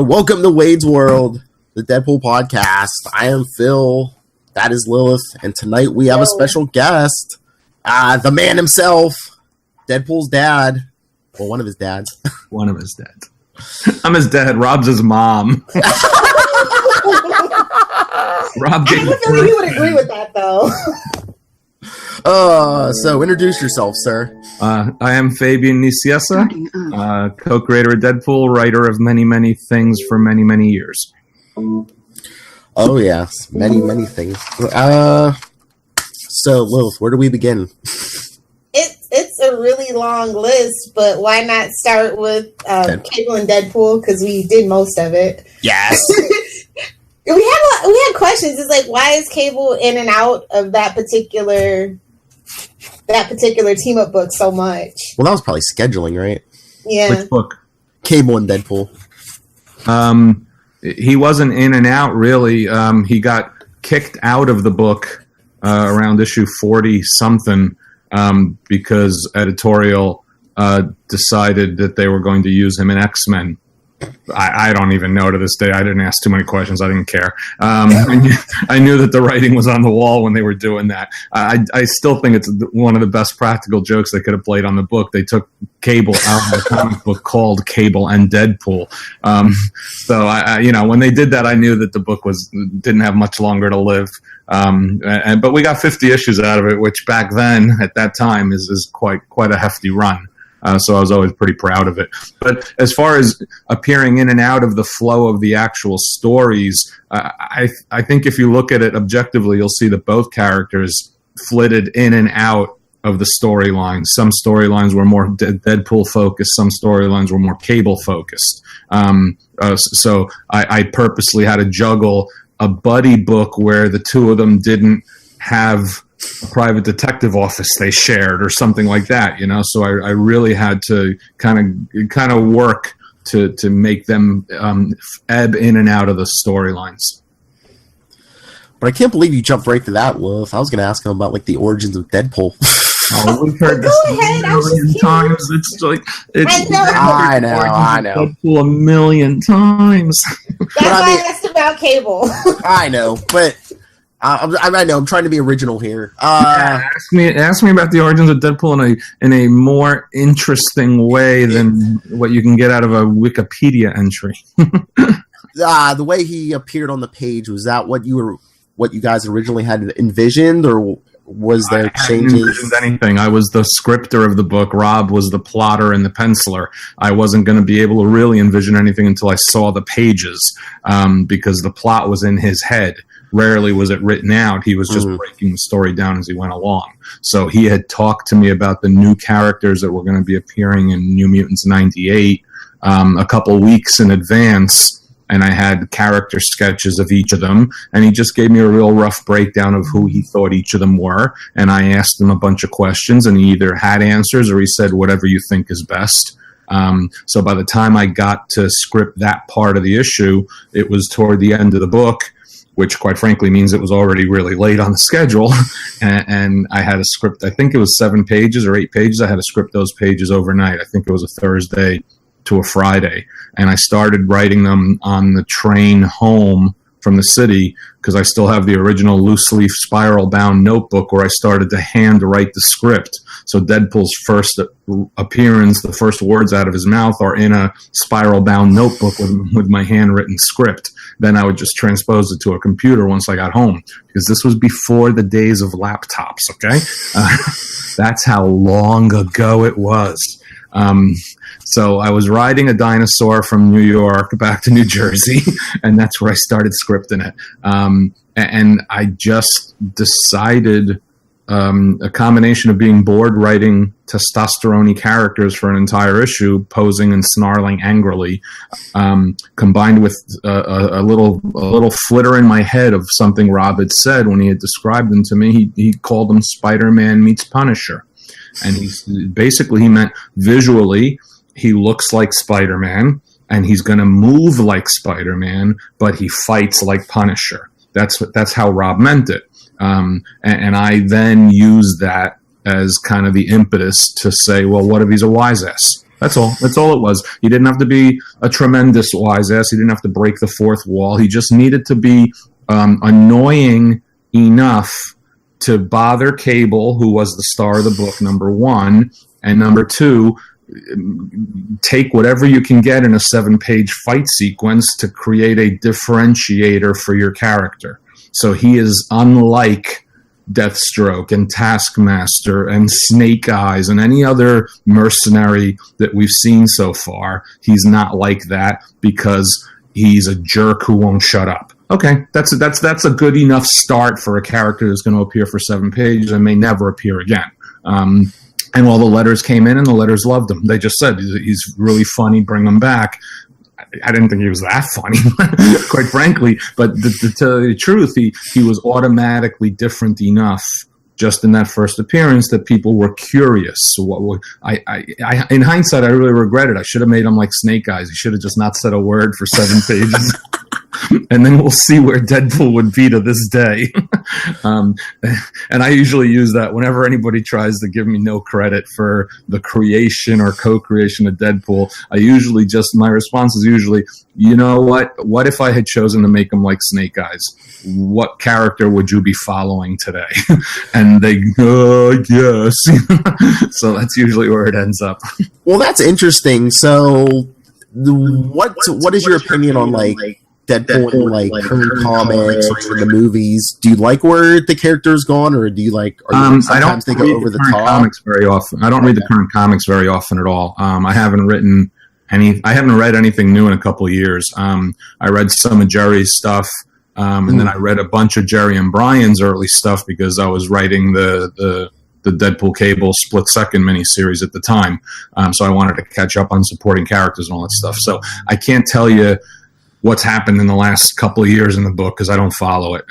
Welcome to Wade's World, the Deadpool podcast. I am Phil. That is Lilith. And tonight we have a special guest. The man himself, Deadpool's dad. Well, one of his dads. One of his dads. I'm his dad. Rob's his mom. Rob, I don't feel like he would agree with that, though. So introduce yourself, sir. I am Fabian Nicieza, co-creator of Deadpool, writer of many, many things for many, many years. Oh, yes. Many, many things. So, Lilith, where do we begin? It's a really long list, but why not start with Cable and Deadpool, because we did most of it. Yes. We had questions. It's like, why is Cable in and out of that particular team up book so much? Well, that was probably scheduling, right? Yeah. Which book? Cable and Deadpool. He wasn't in and out, really. He got kicked out of the book around issue 40-something because editorial decided that they were going to use him in X-Men. I don't even know to this day. I didn't ask too many questions. I didn't care. I knew that the writing was on the wall when they were doing that. I still think it's one of the best practical jokes they could have played on the book. They took Cable out of the comic book called Cable and Deadpool. So when they did that, I knew that the book didn't have much longer to live. But we got 50 issues out of it, which back then at that time is quite a hefty run. So I was always pretty proud of it. But as far as appearing in and out of the flow of the actual stories, I think if you look at it objectively, you'll see that both characters flitted in and out of the storylines. Some storylines were more Deadpool focused. Some storylines were more Cable focused. So I purposely had to juggle a buddy book where the two of them didn't have a private detective office they shared or something like that, so I really had to kind of work to make them ebb in and out of the storylines. But I can't believe you jumped right to that, Wolf. I was going to ask him about like the origins of Deadpool. Oh, we've heard this a million times. It's like I know. Deadpool a million times. That's why I asked about Cable. I know, but I know. I'm trying to be original here. Ask me about the origins of Deadpool in a more interesting way than what you can get out of a Wikipedia entry. The way he appeared on the page, was that what you guys originally had envisioned, or was there changes? I hadn't envisioned anything. I was the scripter of the book. Rob was the plotter and the penciler. I wasn't going to be able to really envision anything until I saw the pages, because the plot was in his head. Rarely was it written out. He was just breaking the story down as he went along. So he had talked to me about the new characters that were going to be appearing in New Mutants 98 a couple weeks in advance, and I had character sketches of each of them, and he just gave me a real rough breakdown of who he thought each of them were, and I asked him a bunch of questions, and he either had answers or he said, whatever you think is best. So by the time I got to script that part of the issue, it was toward the end of the book, which quite frankly means it was already really late on the schedule. And I had a script, I think it was 7 pages or 8 pages. I had to script those pages overnight. I think it was a Thursday to a Friday. And I started writing them on the train home from the city, because I still have the original loose leaf spiral bound notebook where I started to hand write the script. So Deadpool's first appearance, the first words out of his mouth are in a spiral bound notebook with my handwritten script. Then I would just transpose it to a computer once I got home, because this was before the days of laptops, okay? That's how long ago it was. So I was riding a dinosaur from New York back to New Jersey, and that's where I started scripting it. And I just decided a combination of being bored writing testosterone-y characters for an entire issue, posing and snarling angrily, combined with a little flitter in my head of something Rob had said when he had described them to me. He called them Spider-Man meets Punisher. And he meant visually, he looks like Spider-Man, and he's going to move like Spider-Man, but he fights like Punisher. That's how Rob meant it. And I then used that as kind of the impetus to say, well, what if he's a wise ass? That's all. That's all it was. He didn't have to be a tremendous wise ass. He didn't have to break the fourth wall. He just needed to be annoying enough to bother Cable, who was the star of the book, number one, and number two, take whatever you can get in a 7-page fight sequence to create a differentiator for your character. So he is unlike Deathstroke and Taskmaster and Snake Eyes and any other mercenary that we've seen so far. He's not like that because he's a jerk who won't shut up. Okay, that's a good enough start for a character that's going to appear for 7 pages and may never appear again. And all the letters came in, and the letters loved him. They just said, he's really funny, bring him back. I didn't think he was that funny, quite frankly. But to tell you the truth, he was automatically different enough just in that first appearance that people were curious. So what I in hindsight, I really regret it. I should have made him like Snake Eyes. He should have just not said a word for 7 pages. And then we'll see where Deadpool would be to this day. And I usually use that whenever anybody tries to give me no credit for the creation or co-creation of Deadpool. My response is usually, you know what? What if I had chosen to make him like Snake Eyes? What character would you be following today? And they go, yes. So that's usually where it ends up. Well, that's interesting. So what is your opinion on like Deadpool in like current comics or the movies? Do you like where the character's gone, or do you like? Sometimes they go over the top. Comics very often. I don't read the current comics very often at all. I haven't read anything new in a couple of years. I read some of Jerry's stuff, and then I read a bunch of Jerry and Brian's early stuff because I was writing the Deadpool Cable split second miniseries at the time. So I wanted to catch up on supporting characters and all that stuff. So I can't tell you what's happened in the last couple of years in the book because I don't follow it.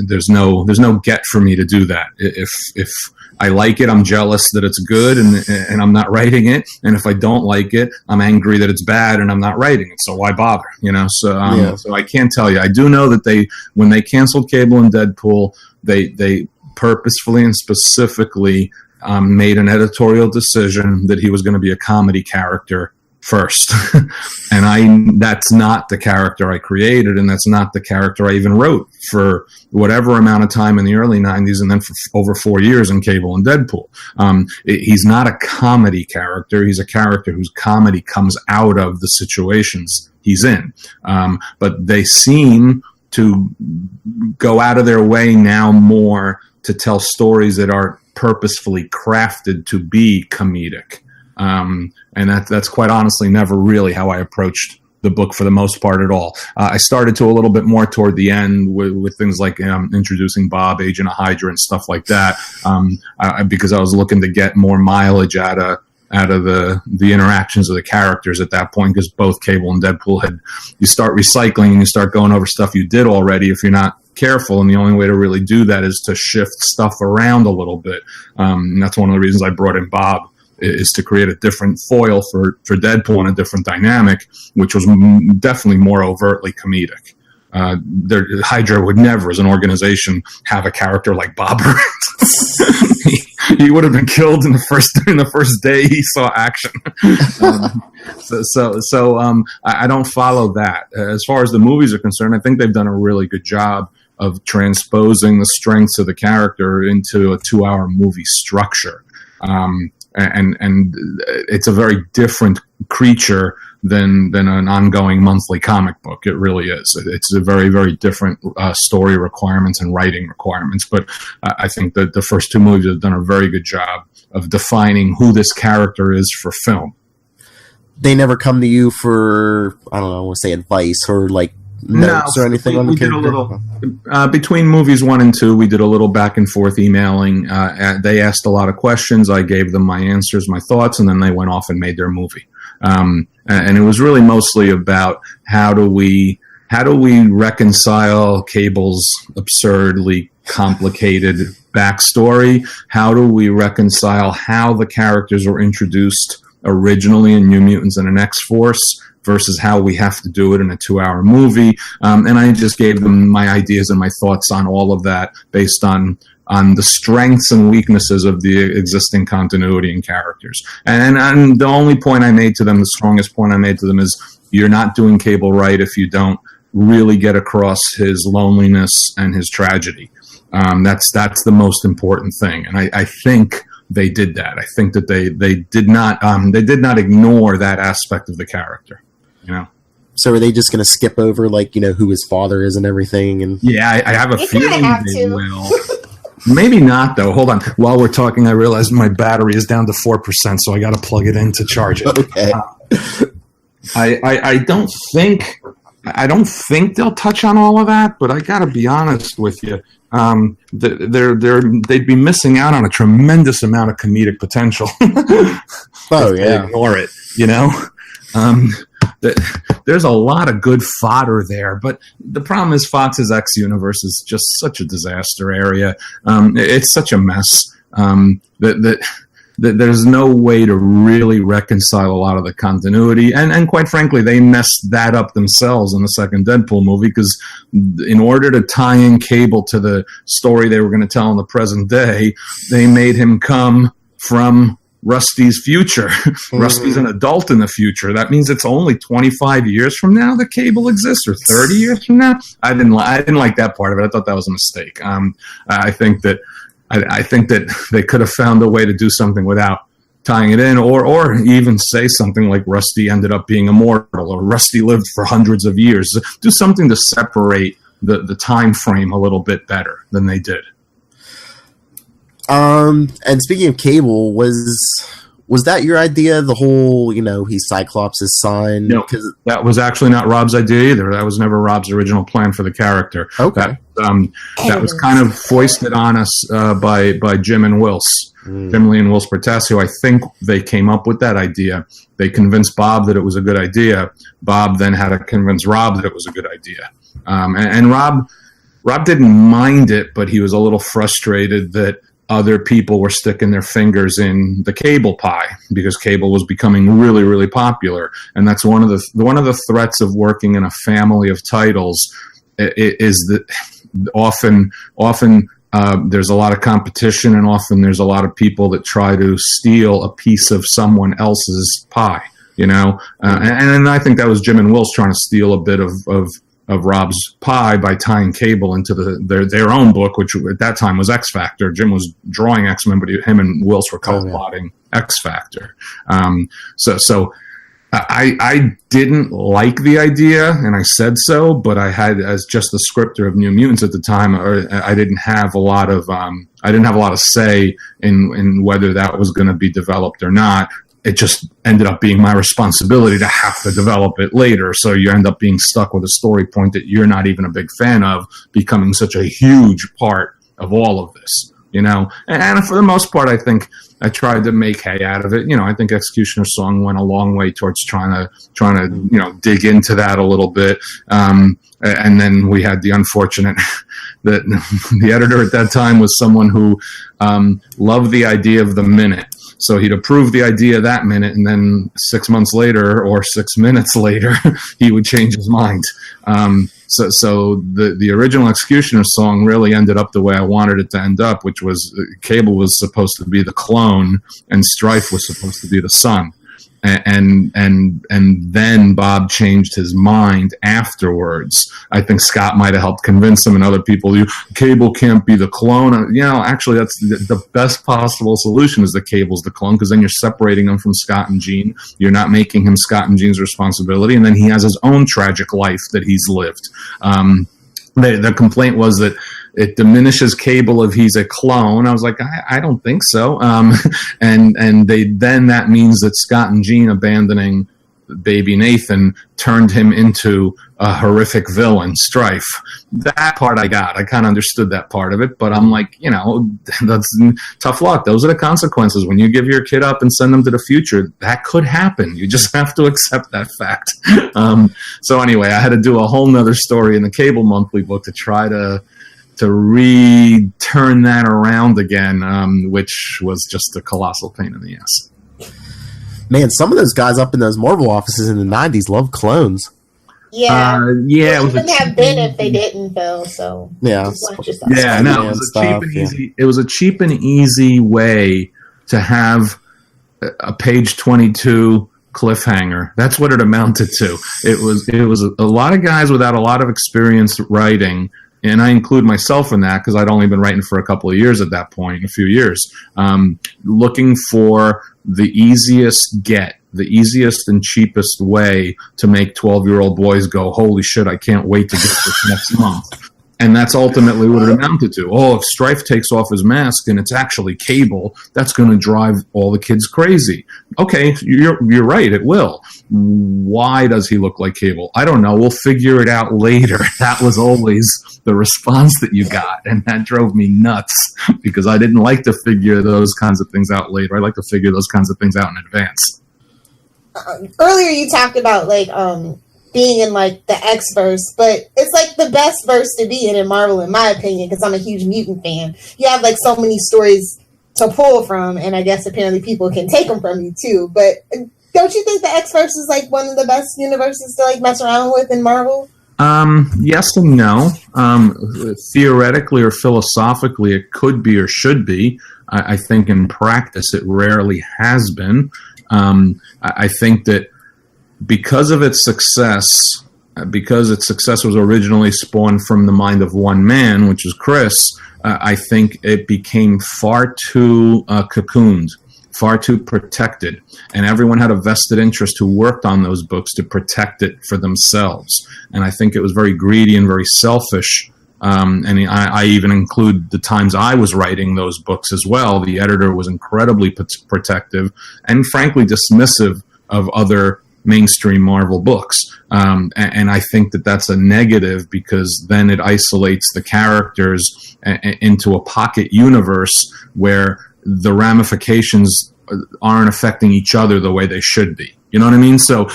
There's no get for me to do that. If I like it, I'm jealous that it's good and I'm not writing it. And if I don't like it, I'm angry that it's bad and I'm not writing it. So why bother? So I can't tell you. I do know that when they canceled Cable and Deadpool, they purposefully and specifically made an editorial decision that he was going to be a comedy character first. And that's not the character I created, and that's not the character I even wrote for whatever amount of time in the early 90s and then for over 4 years in Cable and Deadpool. He's not a comedy character. He's a character whose comedy comes out of the situations he's in. But they seem to go out of their way now more to tell stories that are purposefully crafted to be comedic. And that's quite honestly never really how I approached the book for the most part at all. I started to a little bit more toward the end with things like introducing Bob, Agent of Hydra, and stuff like that, because I was looking to get more mileage out of the interactions of the characters at that point, because both Cable and Deadpool you start recycling and you start going over stuff you did already if you're not careful, and the only way to really do that is to shift stuff around a little bit. And that's one of the reasons I brought in Bob, is to create a different foil for Deadpool and a different dynamic, which was definitely more overtly comedic. Hydra would never, as an organization, have a character like Bob Burns. He would have been killed in the first day he saw action. So I don't follow that. As far as the movies are concerned, I think they've done a really good job of transposing the strengths of the character into a 2-hour movie structure. And it's a very different creature than an ongoing monthly comic book. It really is. It's a very, very different story requirements and writing requirements. But I think that the first 2 movies have done a very good job of defining who this character is for film. They never come to you for, I don't know, I want to say advice or like notes or anything on the character? Did a little, between movies 1 and 2, we did a little back and forth emailing. They asked a lot of questions. I gave them my answers, my thoughts, and then they went off and made their movie. And it was really mostly about how do we reconcile Cable's absurdly complicated backstory? How do we reconcile how the characters were introduced originally in New Mutants and an X-Force versus how we have to do it in a 2-hour movie? And I just gave them my ideas and my thoughts on all of that based on the strengths and weaknesses of the existing continuity and characters. And the only point I made to them, the strongest point I made to them is you're not doing Cable right if you don't really get across his loneliness and his tragedy. That's the most important thing. And I think they did that. I think that they did not ignore that aspect of the character, you know. So are they just going to skip over, like, you know, who his father is and everything? And yeah, I have a feeling they will. Maybe not, though. Hold on. While we're talking, I realized my battery is down to 4%, so I got to plug it in to charge it. Okay. I don't think they'll touch on all of that, but I got to be honest with you. They'd be missing out on a tremendous amount of comedic potential. Oh yeah, ignore it. You know, there's a lot of good fodder there, but the problem is Fox's X universe is just such a disaster area. It's such a mess that there's no way to really reconcile a lot of the continuity. And quite frankly, they messed that up themselves in the second Deadpool movie, because in order to tie in Cable to the story they were going to tell in the present day, they made him come from Rusty's future. Mm-hmm. Rusty's an adult in the future. That means it's only 25 years from now that Cable exists, or 30 years from now. I didn't like that part of it. I thought that was a mistake. I think that they could have found a way to do something without tying it in, or even say something like Rusty ended up being immortal, or Rusty lived for hundreds of years. Do something to separate the time frame a little bit better than they did. And speaking of Cable, was that your idea? The whole, you know, he's Cyclops' son? No, that was actually not Rob's idea either. That was never Rob's original plan for the character. Okay. That was kind of foisted on us by Jim and Wills. Jim Lee and Wills Pertasio. I think they came up with that idea. They convinced Bob that it was a good idea. Bob then had to convince Rob that it was a good idea. And Rob didn't mind it, but he was a little frustrated that other people were sticking their fingers in the Cable pie, because Cable was becoming really, really popular. And that's one of the threats of working in a family of titles, is that often there's a lot of competition, and often there's a lot of people that try to steal a piece of someone else's pie, you know. And I think that was Jim and Wills trying to steal a bit of Rob's pie by tying Cable into their own book, which at that time was X Factor. Jim was drawing X-Men, but him and Wills were co-plotting X Factor. So I didn't like the idea, and I said so, but I had, as just the scripter of New Mutants at the time, I didn't have a lot of say in whether that was going to be developed or not. It just ended up being my responsibility to have to develop it later. So you end up being stuck with a story point that you're not even a big fan of, becoming such a huge part of all of this, you know? And for the most part, I think I tried to make hay out of it. You know, I think Executioner's Song went a long way towards trying to, you know, dig into that a little bit. And then we had the unfortunate that the editor at that time was someone who loved the idea of the minute. So he'd approve the idea that minute, and then 6 months later or 6 minutes later, he would change his mind. So the original Executioner's Song really ended up the way I wanted it to end up, which was Cable was supposed to be the clone, and Strife was supposed to be the son. And then Bob changed his mind afterwards. I think Scott might have helped convince him, and other people. Cable can't be the clone. You know, actually, that's the best possible solution, is that Cable's the clone, because then you're separating him from Scott and Jean. You're not making him Scott and Jean's responsibility, and then he has his own tragic life that he's lived. The complaint was that it diminishes Cable if he's a clone. I was like, I don't think so. And that means that Scott and Jean abandoning baby Nathan turned him into a horrific villain, Strife. That part I got. I kind of understood that part of it, but I'm like, you know, that's tough luck. Those are the consequences. When you give your kid up and send them to the future, that could happen. You just have to accept that fact. So anyway, I had to do a whole nother story in the Cable monthly book to try to turn that around again, which was just a colossal pain in the ass. Man, some of those guys up in those Marvel offices in the 90s love clones. Yeah, it was wouldn't have been if they didn't, Phil. So no, it was a cheap and easy way to have a page 22 cliffhanger. That's what it amounted to. It was a lot of guys without a lot of experience writing, and I include myself in that because I'd only been writing for a couple of years at that point, a few years, looking for the easiest and cheapest way to make 12-year-old boys go, holy shit, I can't wait to get this next month. And that's ultimately what it amounted to. Oh, if Strife takes off his mask and it's actually Cable, that's going to drive all the kids crazy. Okay, you're right, it will. Why does he look like Cable? I don't know. We'll figure it out later. That was always the response that you got, and that drove me nuts because I didn't like to figure those kinds of things out later. I like to figure those kinds of things out in advance. Earlier you talked about being in the X-verse, but it's the best verse to be in Marvel, in my opinion, because I'm a huge mutant fan. You have so many stories to pull from, and I guess apparently people can take them from you too. But don't you think the X-verse is one of the best universes to mess around with in Marvel? Yes and no. Theoretically or philosophically, it could be or should be. I think in practice, it rarely has been. I think that because its success was originally spawned from the mind of one man, which was Chris, I think it became far too cocooned, far too protected. And everyone had a vested interest who worked on those books to protect it for themselves. And I think it was very greedy and very selfish. And I even include the times I was writing those books as well. The editor was incredibly protective and frankly dismissive of other mainstream Marvel books. And I think that that's a negative because then it isolates the characters into a pocket universe where the ramifications aren't affecting each other the way they should be. You know what I mean? So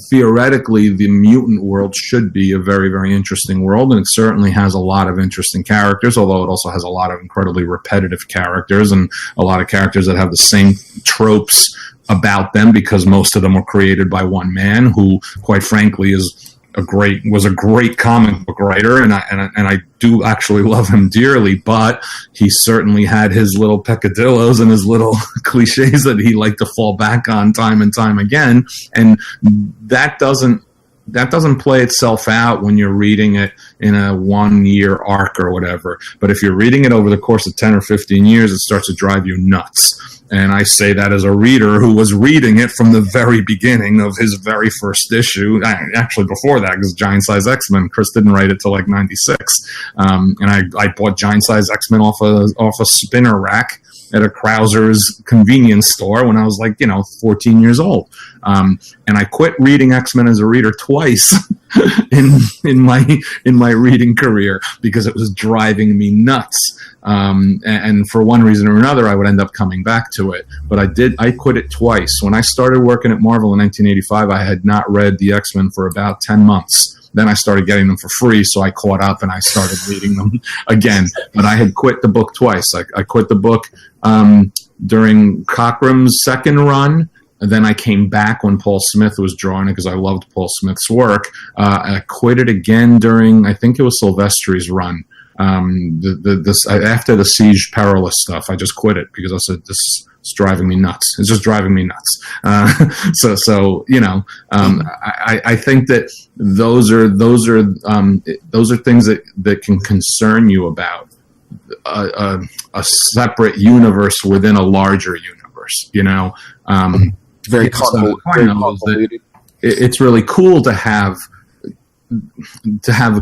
theoretically, the mutant world should be a very, very interesting world, and it certainly has a lot of interesting characters, although it also has a lot of incredibly repetitive characters and a lot of characters that have the same tropes about them because most of them were created by one man who, quite frankly, was a great comic book writer, and I do actually love him dearly, but he certainly had his little peccadillos and his little cliches that he liked to fall back on time and time again, and that doesn't play itself out when you're reading it in a 1-year arc or whatever. But if you're reading it over the course of 10 or 15 years, it starts to drive you nuts. And I say that as a reader who was reading it from the very beginning of his very first issue. Actually, before that, because Giant Size X-Men, Chris didn't write it till 96. And I bought Giant Size X-Men off a spinner rack at a Krauser's convenience store when I was 14 years old. And I quit reading X-Men as a reader twice in my reading career because it was driving me nuts. And for one reason or another, I would end up coming back to it. But I quit it twice. When I started working at Marvel in 1985, I had not read the X-Men for about 10 months. Then I started getting them for free, so I caught up and I started reading them again. But I had quit the book twice. I quit the book during Cockrum's second run. And then I came back when Paul Smith was drawing it because I loved Paul Smith's work. I quit it again during, I think it was Silvestri's run. After the Siege Perilous stuff, I just quit it because I said, this is driving me nuts. It's just driving me nuts. I think that those are things that can concern you about a separate universe within a larger universe. Very convoluted. It's really cool to have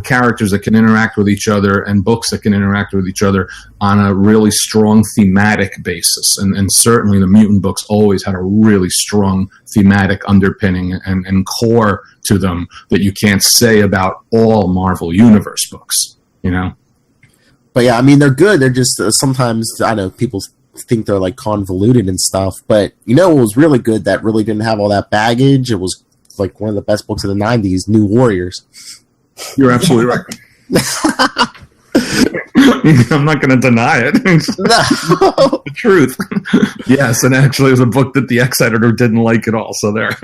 characters that can interact with each other and books that can interact with each other on a really strong thematic basis. And certainly the mutant books always had a really strong thematic underpinning and core to them that you can't say about all Marvel Universe books, But yeah, I mean, they're good. They're just sometimes, I know people think they're convoluted and stuff, but it was really good that really didn't have all that baggage. It was one of the best books of the 90s, New Warriors. You're absolutely right. I'm not going to deny it. No. The truth. Yes, and actually it was a book that the ex-editor didn't like at all, so there.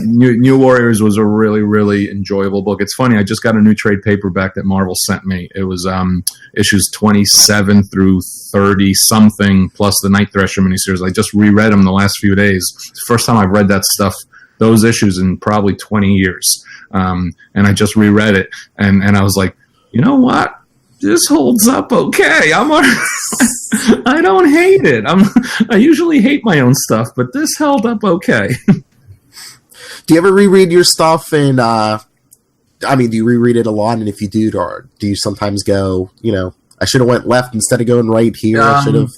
New Warriors was a really, really enjoyable book. It's funny, I just got a new trade paperback that Marvel sent me. It was issues 27 through 30-something, plus the Night Thrasher miniseries. I just reread them the last few days. It's the first time I've read that stuff, those issues, in probably 20 years. And I just reread it, and I was like, you know what? This holds up okay. I don't hate it. I usually hate my own stuff, but this held up okay. Do you ever reread your stuff? And do you reread it a lot? And if you do, or do you sometimes go, I should have went left instead of going right here? I should have.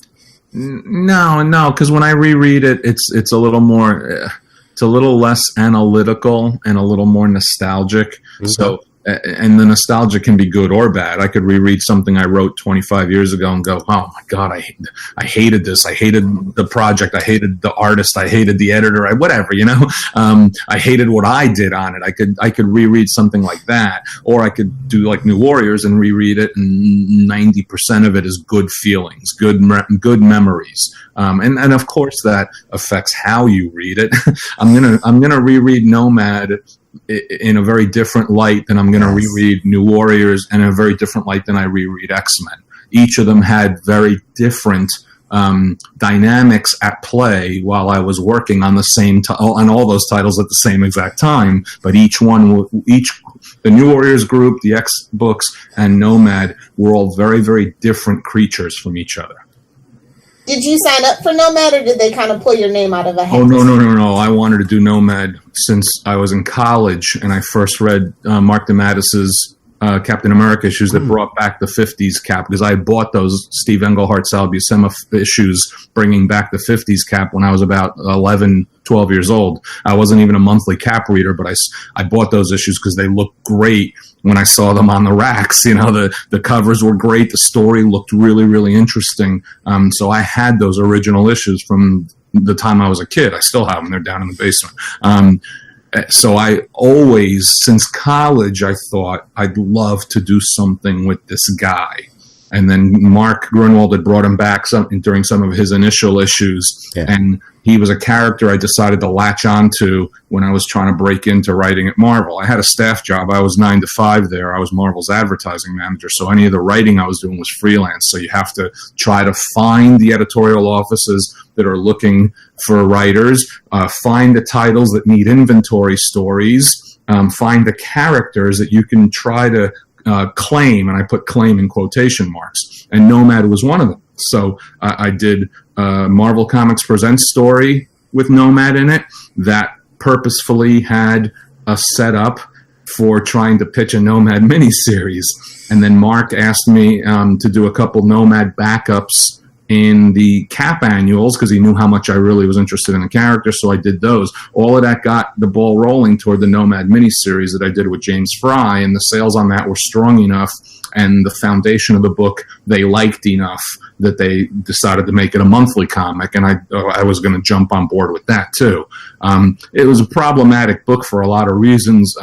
No, because when I reread it, it's a little more. It's a little less analytical and a little more nostalgic. Mm-hmm. So, and the nostalgia can be good or bad. I could reread something I wrote 25 years ago and go, oh my God, I hated this. I hated the project. I hated the artist. I hated the editor. Whatever, I hated what I did on it. I could reread something like that, or I could do like New Warriors and reread it, and 90% of it is good feelings, good memories. And of course that affects how you read it. I'm gonna reread Nomad in a very different light than I'm going to reread New Warriors, and in a very different light than I reread X-Men. Each of them had very different dynamics at play while I was working on on all those titles at the same exact time. But the New Warriors group, the X books, and Nomad were all very, very different creatures from each other. Did you sign up for Nomad, or did they kind of pull your name out of a hat? Oh, no. I wanted to do Nomad since I was in college, and I first read Mark DeMatteis's Captain America issues that brought back the 50s Cap, because I bought those Steve Englehart, Sal Buscema issues bringing back the 50s Cap when I was about 11, 12 years old. I wasn't even a monthly Cap reader, but I bought those issues because they looked great when I saw them on the racks. The covers were great. The story looked really, really interesting. So I had those original issues from the time I was a kid. I still have them. They're down in the basement. So I always, since college, I thought I'd love to do something with this guy. And then Mark Grunwald had brought him back during some of his initial issues. Yeah. And he was a character I decided to latch onto when I was trying to break into writing at Marvel. I had a staff job. I was 9 to 5 there. I was Marvel's advertising manager. So any of the writing I was doing was freelance. So you have to try to find the editorial offices that are looking for writers, find the titles that need inventory stories, find the characters that you can try to claim, and I put claim in quotation marks, and Nomad was one of them. So I did Marvel Comics Presents story with Nomad in it that purposefully had a setup for trying to pitch a Nomad miniseries. And then Mark asked me to do a couple Nomad backups in the Cap annuals because he knew how much I really was interested in the character, so I did those. All of that got the ball rolling toward the Nomad miniseries that I did with James Fry, and the sales on that were strong enough, and the foundation of the book they liked enough that they decided to make it a monthly comic, and I was going to jump on board with that too. It was a problematic book for a lot of reasons.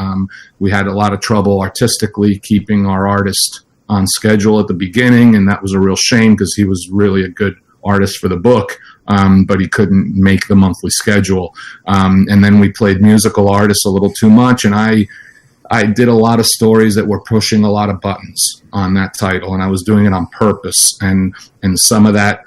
We had a lot of trouble artistically keeping our artist on schedule at the beginning, and that was a real shame because he was really a good artist for the book, but he couldn't make the monthly schedule. And then we played musical artists a little too much, and I did a lot of stories that were pushing a lot of buttons on that title, and I was doing it on purpose, and some of that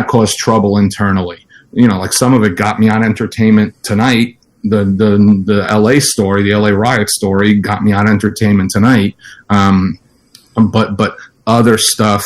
caused trouble internally. Like some of it got me on Entertainment Tonight. The LA story, the LA riot story, got me on Entertainment Tonight. But other stuff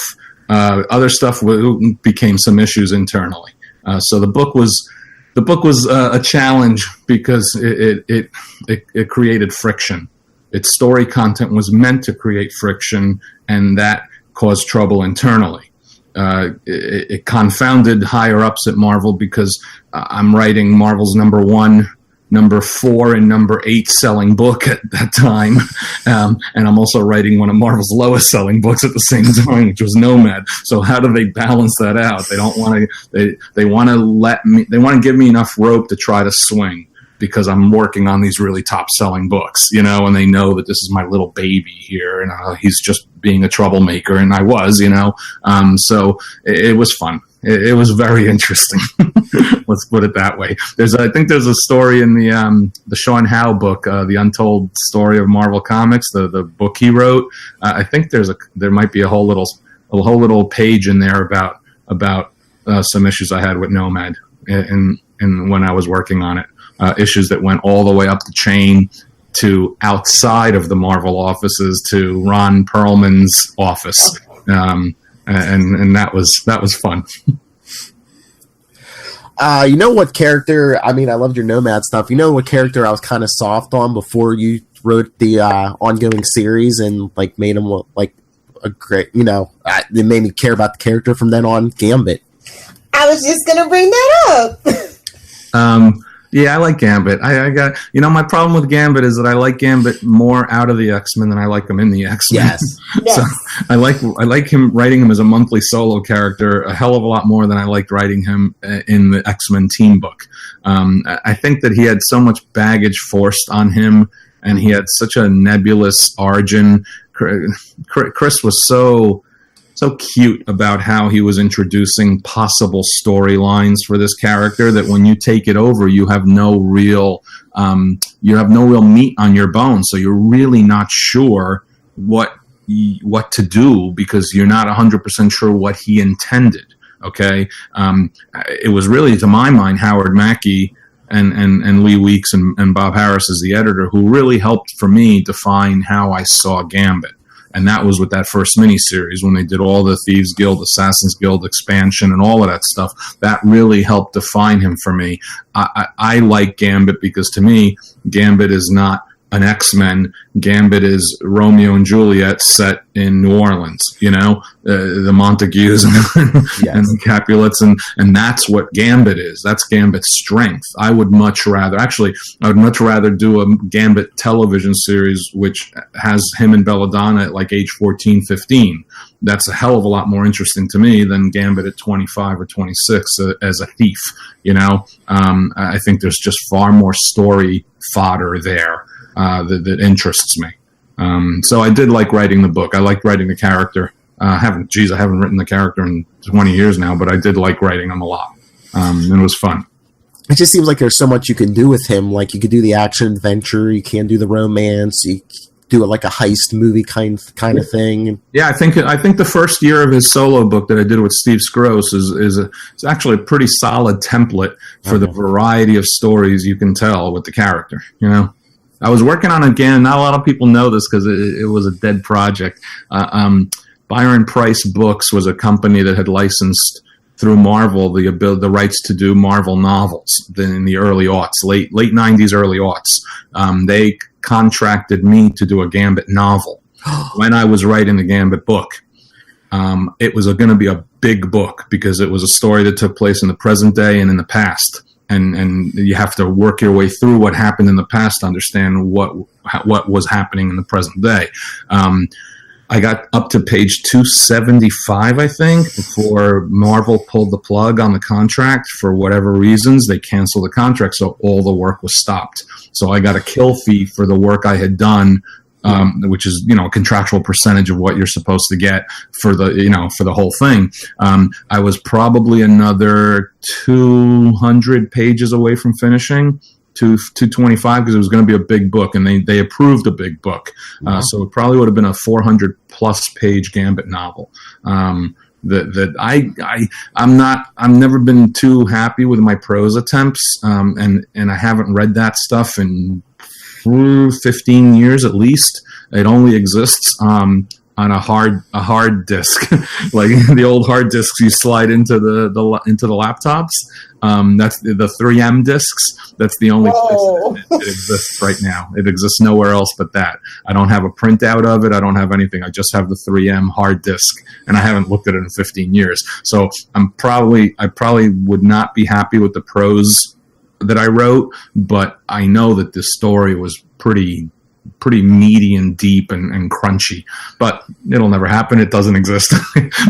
became some issues internally. So the book was a challenge because it created friction. Its story content was meant to create friction, and that caused trouble internally. It confounded higher ups at Marvel because I'm writing Marvel's number 1, number 4, and number 8 selling book at that time, and I'm also writing one of Marvel's lowest selling books at the same time, which was Nomad. So how do they balance that out? They don't want to. They want to give me enough rope to try to swing. because I'm working on these really top-selling books, you know, and they know that this is my little baby here, and he's just being a troublemaker, and I was, you know. So it was fun. It was very interesting. Let's put it that way. I think there's a story in the Sean Howe book, The Untold Story of Marvel Comics, the book he wrote. I think there might be a whole little page in there about some issues I had with Nomad, and when I was working on it. Issues that went all the way up the chain to outside of the Marvel offices to Ron Perlman's office, and that was fun. You know what character? I mean, I loved your Nomad stuff. You know what character I was kind of soft on before you wrote the ongoing series and like made him like a great. You know, it made me care about the character from then on. Gambit. I was just gonna bring that up. Yeah, I like Gambit. I got, you know, my problem with Gambit is that I like Gambit more out of the X-Men than I like him in the X-Men. Yes. So I like him writing him as a monthly solo character a hell of a lot more than I liked writing him in the X-Men team book. I think that he had so much baggage forced on him, and he had such a nebulous origin. Chris was so cute about how he was introducing possible storylines for this character that when you take it over, you have no real meat on your bones. So you're really not sure what to do because you're not 100% sure what he intended. Okay. It was really, to my mind, Howard Mackey and Lee Weeks and Bob Harris as the editor who really helped for me define how I saw Gambit. And that was with that first miniseries when they did all the Thieves Guild, Assassins Guild expansion and all of that stuff. That really helped define him for me. I like Gambit because to me, Gambit is not an X-Men. Gambit is Romeo and Juliet set in New Orleans, you know, the Montagues and the Capulets, and that's what Gambit is. That's Gambit's strength. I would much rather do a Gambit television series which has him and Belladonna at like age 14, 15. That's a hell of a lot more interesting to me than Gambit at 25 or 26 as a thief, you know. I think there's just far more story fodder there. That interests me. So I did like writing the book. I liked writing the character. I haven't written the character in 20 years now, but I did like writing him a lot. And it was fun. It just seems like there's so much you can do with him. Like you could do the action adventure, you can do the romance, you do it like a heist movie kind of thing. Yeah, I think the first year of his solo book that I did with Steve Skroce is actually a pretty solid template for the variety of stories you can tell with the character, you know. I was working on it again. Not a lot of people know this because it was a dead project. Byron Price Books was a company that had licensed through Marvel the rights to do Marvel novels in the early aughts, late 90s, early aughts. They contracted me to do a Gambit novel when I was writing the Gambit book. It was going to be a big book because it was a story that took place in the present day and in the past. And you have to work your way through what happened in the past to understand what was happening in the present day. I got up to page 275, I think, before Marvel pulled the plug on the contract. For whatever reasons, they canceled the contract, so all the work was stopped. So I got a kill fee for the work I had done, which is, a contractual percentage of what you're supposed to get for the whole thing. I was probably another 200 pages away from finishing, to 225, because it was going to be a big book, and they approved a big book. So it probably would have been a 400 plus page Gambit novel. I've never been too happy with my prose attempts, and I haven't read that stuff in 15 years at least. It only exists on a hard disk, like the old hard disks you slide into the laptops. That's the 3M disks. That's the only place it exists right now. It exists nowhere else but that. I don't have a printout of it. I don't have anything. I just have the 3M hard disk, and I haven't looked at it in 15 years. So I probably would not be happy with the prose that I wrote, but I know that this story was pretty meaty and deep and crunchy, but it'll never happen. It doesn't exist.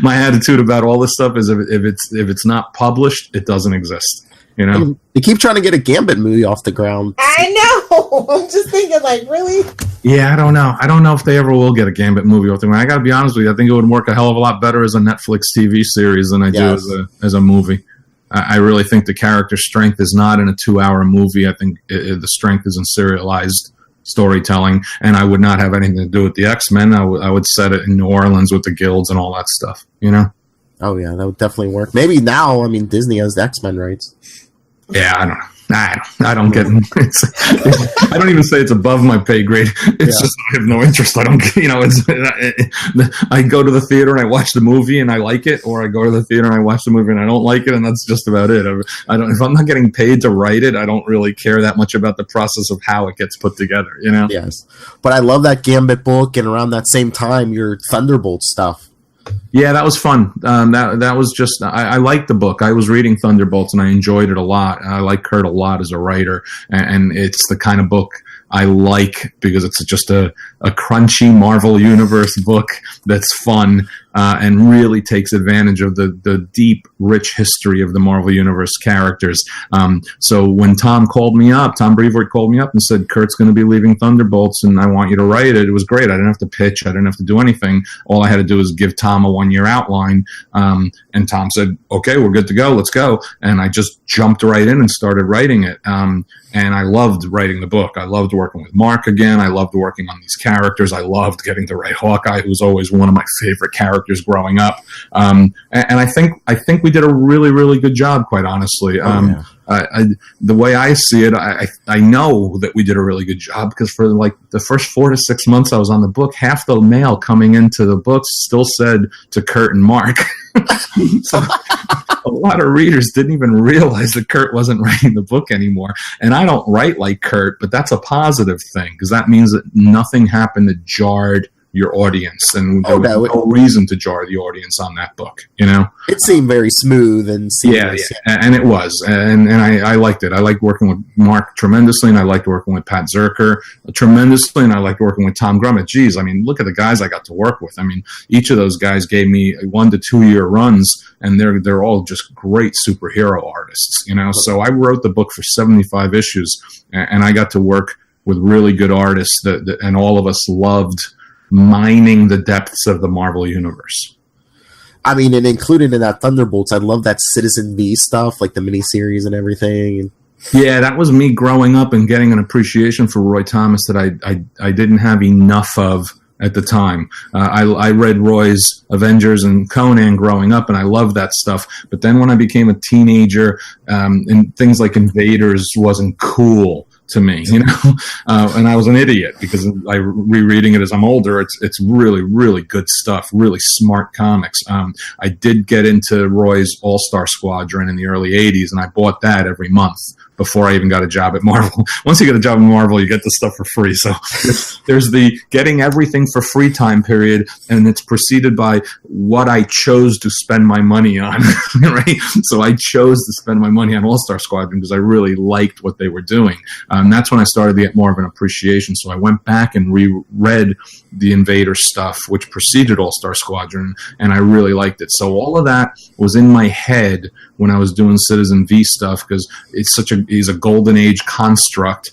My attitude about all this stuff is if it's not published, it doesn't exist. you know. They keep trying to get a Gambit movie off the ground. I know. I'm just thinking, like, really? Yeah, I don't know. I don't know if they ever will get a Gambit movie off the ground. I got to be honest with you. I think it would work a hell of a lot better as a Netflix TV series than I do as a movie. I really think the character strength is not in a 2-hour movie. I think the strength is in serialized storytelling, and I would not have anything to do with the X-Men. I would set it in New Orleans with the guilds and all that stuff, you know? Oh, yeah, that would definitely work. Maybe now, I mean, Disney has the X-Men rights. Yeah, I don't know. I don't get it. I don't even say it's above my pay grade. It's just I have no interest. I don't, you know. I go to the theater and I watch the movie and I like it, or I go to the theater and I watch the movie and I don't like it, and that's just about it. I don't. If I'm not getting paid to write it, I don't really care that much about the process of how it gets put together. You know. Yes, but I love that Gambit book, and around that same time, your Thunderbolts stuff. Yeah, that was fun. That was just I liked the book. I was reading Thunderbolts and I enjoyed it a lot. I like Kurt a lot as a writer, and it's the kind of book I like because it's just a crunchy Marvel Universe book that's fun and really takes advantage of the deep, rich history of the Marvel Universe characters. So when Tom Brevoort called me up and said, Kurt's going to be leaving Thunderbolts and I want you to write it, it was great. I didn't have to pitch. I didn't have to do anything. All I had to do was give Tom a 1-year outline. And Tom said, okay, we're good to go. Let's go. And I just jumped right in and started writing it. And I loved writing the book. I loved working with Mark again. I loved working on these characters. I loved getting to write Hawkeye, who was always one of my favorite characters growing up. And I think we did a really, really good job, quite honestly. The way I see it, I know that we did a really good job because for like the first 4 to 6 months I was on the book, half the mail coming into the books still said to Kurt and Mark. So a lot of readers didn't even realize that Kurt wasn't writing the book anymore. And I don't write like Kurt, but that's a positive thing because that means that nothing happened that jarred your audience, and there was no reason to jar the audience on that book, you know? It seemed very smooth and seamless. Yeah, and it was, and I liked it. I liked working with Mark tremendously, and I liked working with Pat Zerker tremendously, and I liked working with Tom Grummett. Geez, I mean, look at the guys I got to work with. I mean, each of those guys gave me 1 to 2 year runs, and they're all just great superhero artists, you know? So I wrote the book for 75 issues, and I got to work with really good artists that and all of us loved mining the depths of the Marvel Universe. I mean, and included in that Thunderbolts, I love that Citizen V stuff, like the miniseries and everything. Yeah, that was me growing up and getting an appreciation for Roy Thomas that I didn't have enough of at the time. I read Roy's Avengers and Conan growing up, and I loved that stuff. But then when I became a teenager, and things like Invaders wasn't cool to me, you know, and I was an idiot because I rereading it as I'm older. It's really, really good stuff, really smart comics. I did get into Roy's All-Star Squadron in the early 80s, and I bought that every month before I even got a job at Marvel. Once you get a job at Marvel, you get the stuff for free. So there's the getting everything for free time period, and it's preceded by what I chose to spend my money on, right? So I chose to spend my money on All-Star Squadron because I really liked what they were doing. That's when I started to get more of an appreciation. So I went back and reread the Invader stuff, which preceded All-Star Squadron, and I really liked it. So all of that was in my head when I was doing Citizen V stuff because he's a golden age construct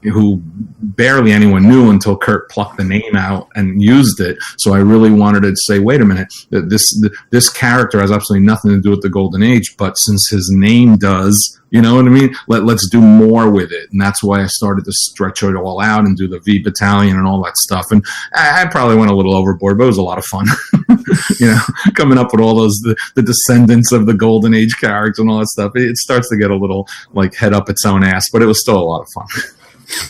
who barely anyone knew until Kurt plucked the name out and used it. So I really wanted to say, wait a minute, this character has absolutely nothing to do with the golden age, but since his name does, you know what I mean? Let's do more with it. And that's why I started to stretch it all out and do the V Battalion and all that stuff. And I probably went a little overboard, but it was a lot of fun. You know, coming up with all those, the descendants of the golden age characters and all that stuff. It starts to get a little like head up its own ass, but it was still a lot of fun.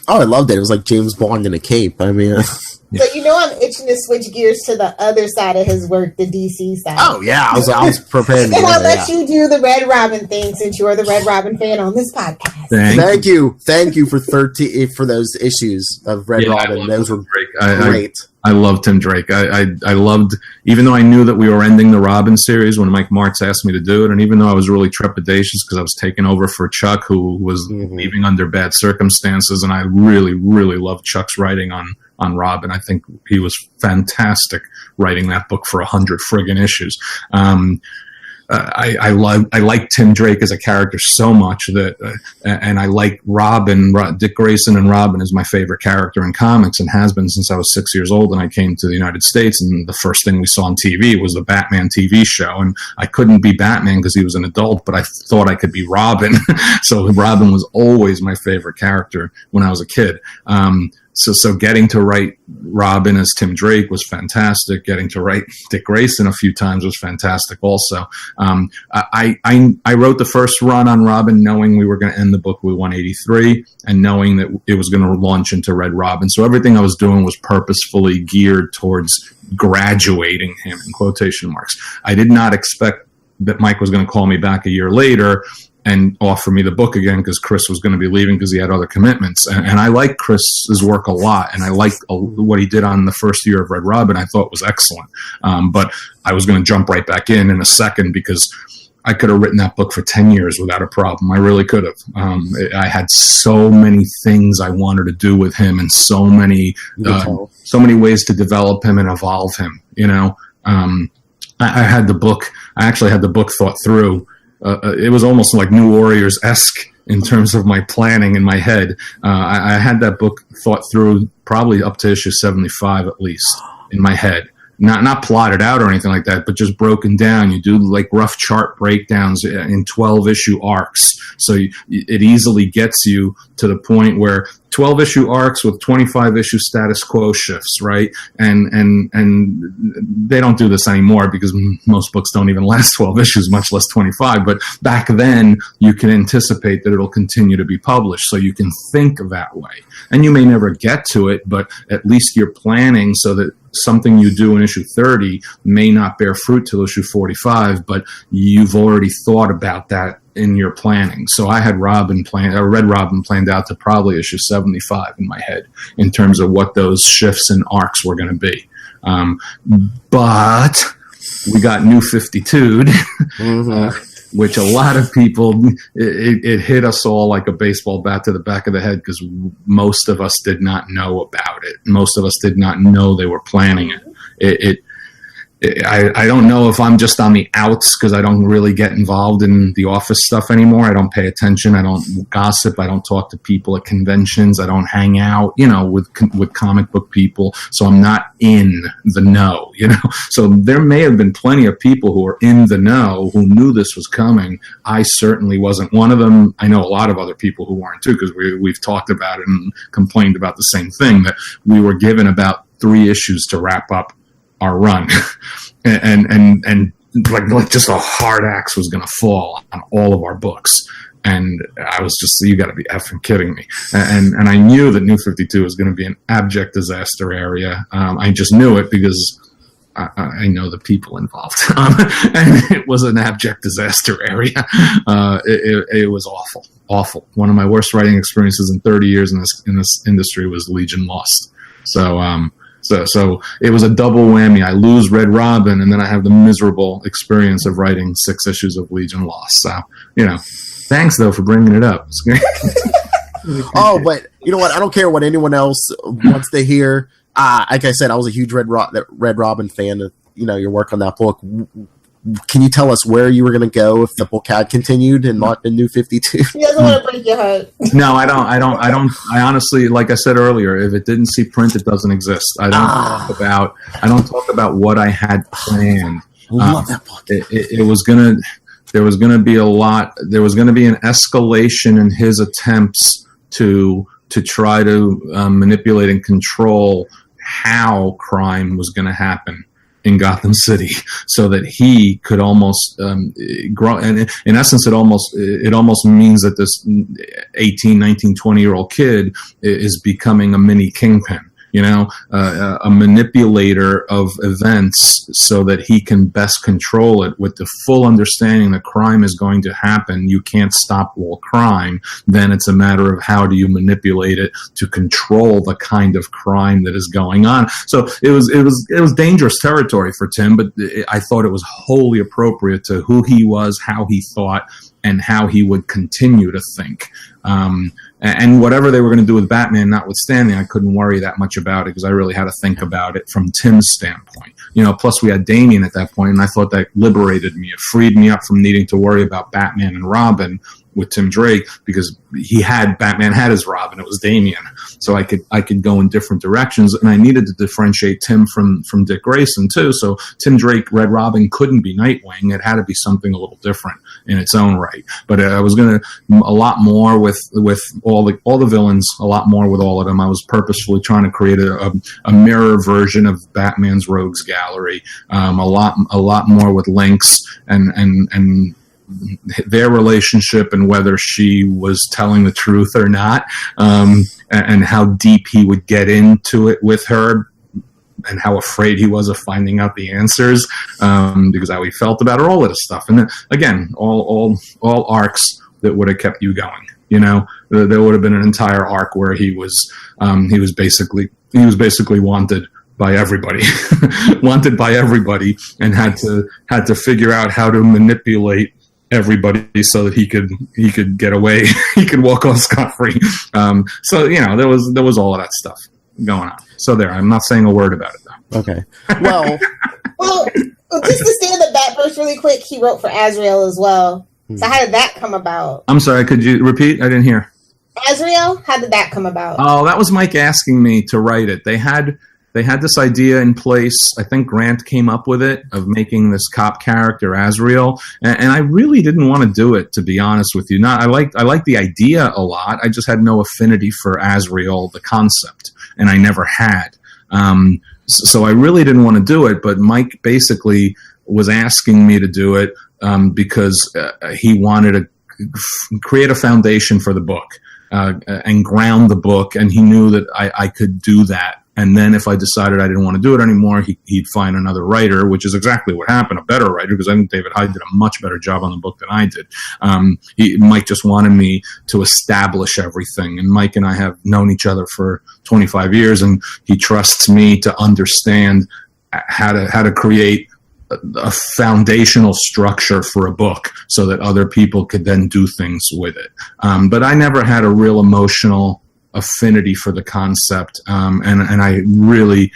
Oh, I loved it. It was like James Bond in a cape. I mean, so you know, I'm itching to switch gears to the other side of his work, the DC side. Oh yeah, I was prepared. And I'll let you do the Red Robin thing since you're the Red Robin fan on this podcast. Thank you for those issues of Red Robin. Those were great. I loved Tim Drake. I loved, even though I knew that we were ending the Robin series when Mike Martz asked me to do it, and even though I was really trepidatious because I was taking over for Chuck, who was leaving under bad circumstances, and I really, really loved Chuck's writing on Robin. I think he was fantastic writing that book for 100 friggin' issues. I like Tim Drake as a character so much that, and I like Robin. Dick Grayson and Robin is my favorite character in comics and has been since I was 6 years old and I came to the United States. And the first thing we saw on TV was the Batman TV show. And I couldn't be Batman because he was an adult, but I thought I could be Robin. So Robin was always my favorite character when I was a kid. So getting to write Robin as Tim Drake was fantastic. Getting to write Dick Grayson a few times was fantastic also. I wrote the first run on Robin knowing we were going to end the book with 183 and knowing that it was going to launch into Red Robin. So everything I was doing was purposefully geared towards graduating him, in quotation marks. I did not expect that Mike was going to call me back a year later and offer me the book again because Chris was going to be leaving because he had other commitments. And I like Chris's work a lot, and I liked what he did on the first year of Red Robin. I thought was excellent. But I was going to jump right back in a second because I could have written that book for 10 years without a problem. I really could have. I had so many things I wanted to do with him and so many ways to develop him and evolve him. I actually had the book thought through. It was almost like New Warriors-esque in terms of my planning in my head. I had that book thought through probably up to issue 75 at least in my head. Not plotted out or anything like that, but just broken down. You do like rough chart breakdowns in 12-issue arcs. So it easily gets you to the point where 12-issue arcs with 25-issue status quo shifts, right? And they don't do this anymore because most books don't even last 12 issues, much less 25. But back then, you can anticipate that it'll continue to be published, so you can think that way. And you may never get to it, but at least you're planning so that something you do in issue 30 may not bear fruit till issue 45, but you've already thought about that in your planning. So I had Red Robin planned out to probably issue 75 in my head in terms of what those shifts and arcs were going to be. But we got New 52'd, which a lot of people, it hit us all like a baseball bat to the back of the head because most of us did not know about it. Most of us did not know they were planning it. I don't know if I'm just on the outs because I don't really get involved in the office stuff anymore. I don't pay attention. I don't gossip. I don't talk to people at conventions. I don't hang out, with comic book people. So I'm not in the know, So there may have been plenty of people who were in the know who knew this was coming. I certainly wasn't one of them. I know a lot of other people who weren't too because we've talked about it and complained about the same thing, that we were given about 3 issues to wrap up our run, and like just a hard axe was going to fall on all of our books, and I was just, you got to be effing kidding me, and I knew that New 52 was going to be an abject disaster area. I just knew it because I know the people involved, and it was an abject disaster area. It was awful. One of my worst writing experiences in 30 years in this industry was Legion Lost. So it was a double whammy. I lose Red Robin, and then I have the miserable experience of writing 6 issues of Legion Lost. So, thanks, though, for bringing it up. It's great. Oh, but you know what? I don't care what anyone else wants to hear. Like I said, I was a huge Red Robin fan of, your work on that book. Can you tell us where you were going to go if the book had continued and not been New 52? He doesn't want to break your heart. No, I don't. I honestly, like I said earlier, if it didn't see print, it doesn't exist. I don't talk about what I had planned. I love that book. There was gonna be a lot. There was gonna be an escalation in his attempts to try to manipulate and control how crime was going to happen in Gotham City, so that he could almost grow. And in essence, it almost means that this 18, 19, 20-year-old kid is becoming a mini kingpin. A manipulator of events so that he can best control it with the full understanding that crime is going to happen. You can't stop all crime. Then it's a matter of how do you manipulate it to control the kind of crime that is going on. So it was dangerous territory for Tim, but I thought it was wholly appropriate to who he was, how he thought, and how he would continue to think. And whatever they were going to do with Batman notwithstanding, I couldn't worry that much about it because I really had to think about it from Tim's standpoint. Plus we had Damian at that point, and I thought that liberated me. It freed me up from needing to worry about Batman and Robin with Tim Drake, because Batman had his Robin, it was Damian. So I could go in different directions, and I needed to differentiate Tim from Dick Grayson too. So Tim Drake, Red Robin couldn't be Nightwing. It had to be something a little different in its own right. But I was going to a lot more with all the villains, a lot more with all of them. I was purposefully trying to create a mirror version of Batman's Rogues Gallery, a lot more with Lynx and their relationship, and whether she was telling the truth or not, and how deep he would get into it with her, and how afraid he was of finding out the answers, because how he felt about her, all of this stuff. And then, again, all arcs that would have kept you going. There would have been an entire arc where he was basically wanted by everybody, and had to figure out how to manipulate everybody so that he could get away, he could walk off scot-free. So there was all of that stuff going on. So I'm not saying a word about it though. Okay. Well, just to stay in the Batverse really quick, he wrote for Azrael as well. So how did that come about? I'm sorry, could you repeat? I didn't hear. Azrael, how did that come about? Oh, that was Mike asking me to write it. They had this idea in place. I think Grant came up with it, of making this cop character Azrael, and I really didn't want to do it, to be honest with you. I liked the idea a lot. I just had no affinity for Azrael, the concept, and I never had. So I really didn't want to do it. But Mike basically was asking me to do it because he wanted to create a foundation for the book and ground the book, and he knew that I could do that. And then if I decided I didn't want to do it anymore, he'd find another writer, which is exactly what happened, a better writer, because I think David Hyde did a much better job on the book than I did. Mike just wanted me to establish everything. And Mike and I have known each other for 25 years, and he trusts me to understand how to create a foundational structure for a book so that other people could then do things with it. But I never had a real emotional affinity for the concept, and I really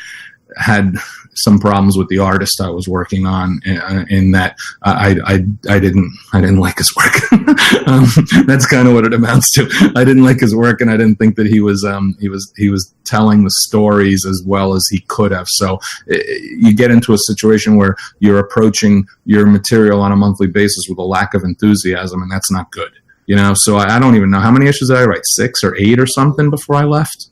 had some problems with the artist I was working on, in that I didn't like his work. That's kind of what it amounts to. I didn't like his work, and I didn't think that he was telling the stories as well as he could have. So you get into a situation where you're approaching your material on a monthly basis with a lack of enthusiasm, and that's not good. So I don't even know how many issues did I write, 6 or 8 or something before I left.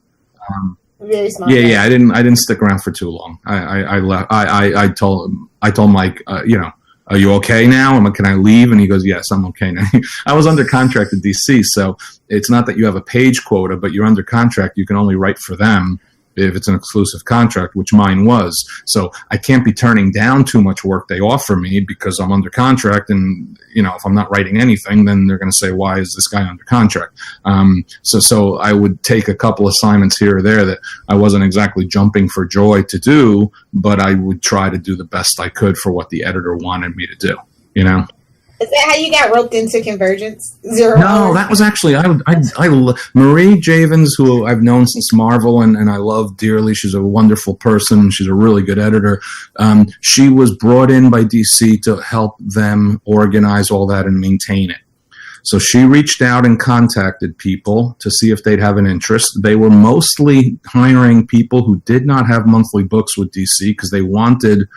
Very smart. Yeah. I didn't stick around for too long. I left. I told Mike, are you okay now? Can I leave? And he goes, yes, I'm okay now. I was under contract at DC, so it's not that you have a page quota, but you're under contract. You can only write for them if it's an exclusive contract, which mine was. So I can't be turning down too much work they offer me because I'm under contract. And, if I'm not writing anything, then they're going to say, why is this guy under contract? So I would take a couple assignments here or there that I wasn't exactly jumping for joy to do, but I would try to do the best I could for what the editor wanted me to do, Is that how you got roped into Convergence? Zero No, Hour? that was actually Marie Javins, who I've known since Marvel, and I love dearly. She's a wonderful person. She's a really good editor. She was brought in by DC to help them organize all that and maintain it. So she reached out and contacted people to see if they'd have an interest. They were mostly hiring people who did not have monthly books with DC because they wanted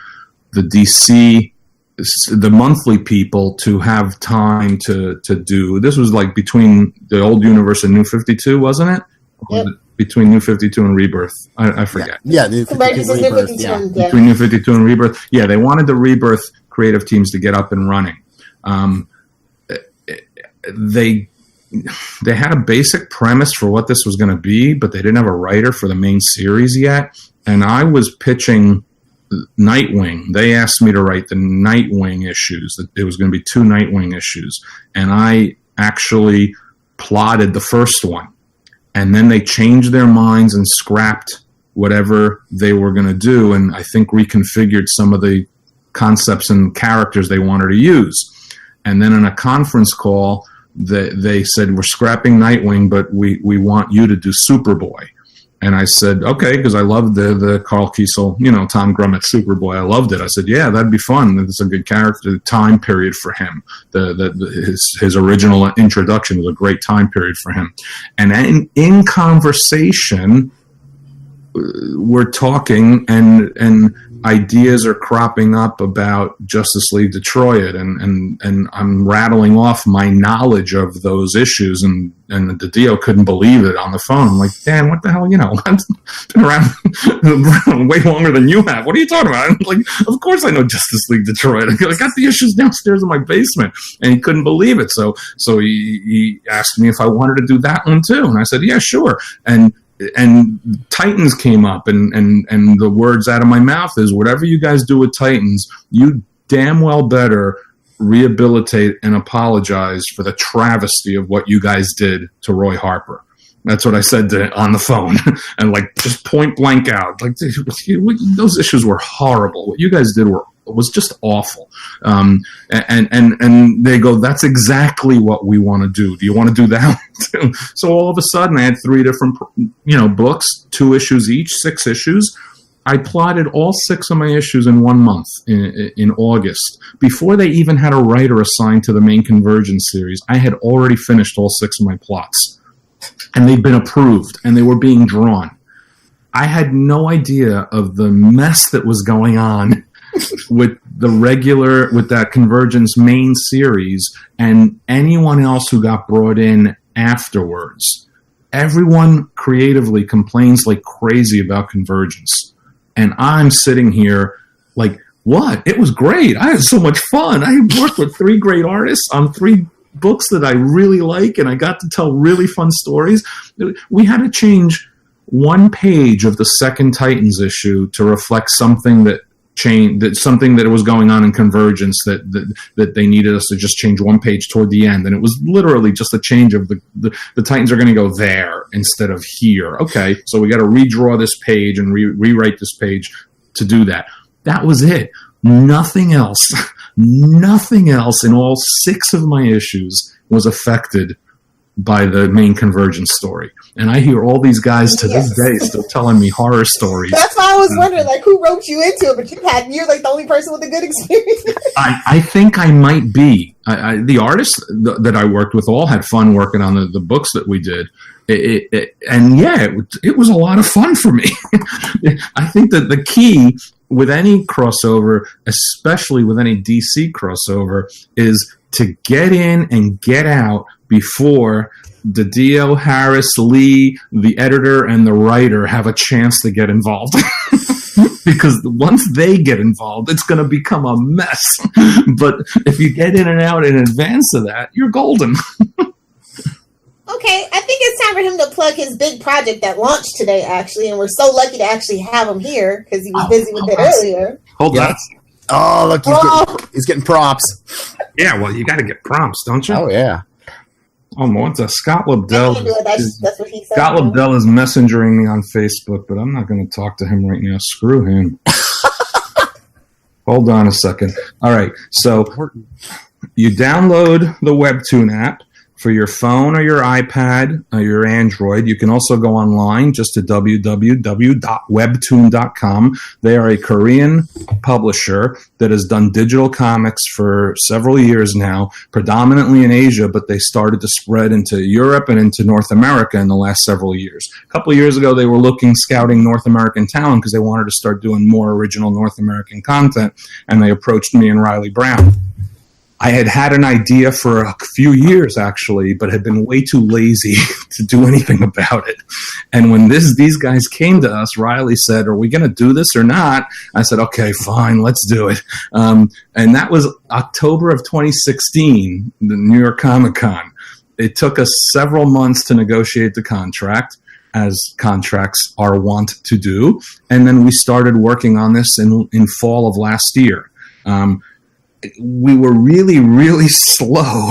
the monthly people to have time to do. This was like between the old universe and New 52, wasn't it? Yep. Between New 52 and Rebirth. I forget. Yeah, New 52 and Rebirth. Yeah. Between New 52 and Rebirth. Yeah, they wanted the Rebirth creative teams to get up and running. They had a basic premise for what this was going to be, but they didn't have a writer for the main series yet. And I was pitching Nightwing. They asked me to write the Nightwing issues. It was going to be 2 Nightwing issues. And I actually plotted the first one. And then they changed their minds and scrapped whatever they were going to do, and I think reconfigured some of the concepts and characters they wanted to use. And then in a conference call, they said, we're scrapping Nightwing, but we want you to do Superboy. And I said, okay, because I loved the Carl Kiesel, Tom Grummett Superboy. I loved it. I said, yeah, that'd be fun. It's a good character time period for him. His original introduction was a great time period for him. And in conversation, we're talking and ideas are cropping up about Justice League Detroit, and I'm rattling off my knowledge of those issues, and the Dio couldn't believe it on the phone. I'm like, Dan, what the hell? I've been around way longer than you have. What are you talking about? I'm like, of course I know Justice League Detroit. I got the issues downstairs in my basement, and he couldn't believe it. So he asked me if I wanted to do that one too, and I said, yeah, sure. And Titans came up, and the words out of my mouth is, whatever you guys do with Titans, you damn well better rehabilitate and apologize for the travesty of what you guys did to Roy Harper. That's what I said on the phone, and just point blank out. Those issues were horrible. What you guys did was just awful. And they go, that's exactly what we want to do. Do you want to do that too? So all of a sudden I had 3 different, books, 2 issues each, 6 issues. I plotted all 6 of my issues in 1 month in August. Before they even had a writer assigned to the main Convergence series, I had already finished all 6 of my plots. And they'd been approved, and they were being drawn. I had no idea of the mess that was going on with that Convergence main series and anyone else who got brought in afterwards. Everyone creatively complains like crazy about Convergence. And I'm sitting here like, what? It was great. I had so much fun. I worked with 3 great artists on 3 books that I really like, and I got to tell really fun stories. We had to change 1 page of the second Titans issue to reflect something that was going on in Convergence that they needed us to just change 1 page toward the end, and it was literally just a change of the Titans are going to go there instead of here. Okay, so we got to redraw this page and rewrite this page to do that. That was it. Nothing else in all 6 of my issues was affected by the main Convergence story. And I hear all these guys to this day still telling me horror stories. That's why I was wondering, who wrote you into it? But you're the only person with a good experience. I think I might be. The artists that I worked with all had fun working on the books that we did. It was a lot of fun for me. I think that the key with any crossover, especially with any DC crossover, is to get in and get out before DiDio, Harris, Lee, the editor, and the writer have a chance to get involved. Because once they get involved, it's going to become a mess. But if you get in and out in advance of that, you're golden. Okay, I think it's time for him to plug his big project that launched today, actually, and we're so lucky to actually have him here because he was busy with it earlier. Hold on. Oh, look, he's getting props. Yeah, well, you got to get prompts, don't you? Oh, yeah. Oh, what's a Scott Lobdell? That's what he said. Scott Lobdell is messengering me on Facebook, but I'm not going to talk to him right now. Screw him. Hold on a second. All right, so you download the Webtoon app for your phone or your iPad or your Android. You can also go online just to www.webtoon.com. They are a Korean publisher that has done digital comics for several years now, predominantly in Asia, but they started to spread into Europe and into North America in the last several years. A couple of years ago, they were scouting North American talent because they wanted to start doing more original North American content, and they approached me and Riley Brown. I had an idea for a few years, actually, but had been way too lazy to do anything about it. And when these guys came to us, Riley said, are we going to do this or not? I said, okay, fine, let's do it. And that was October of 2016, the New York Comic Con. It took us several months to negotiate the contract, as contracts are wont to do. And then we started working on this in fall of last year. We were really, really slow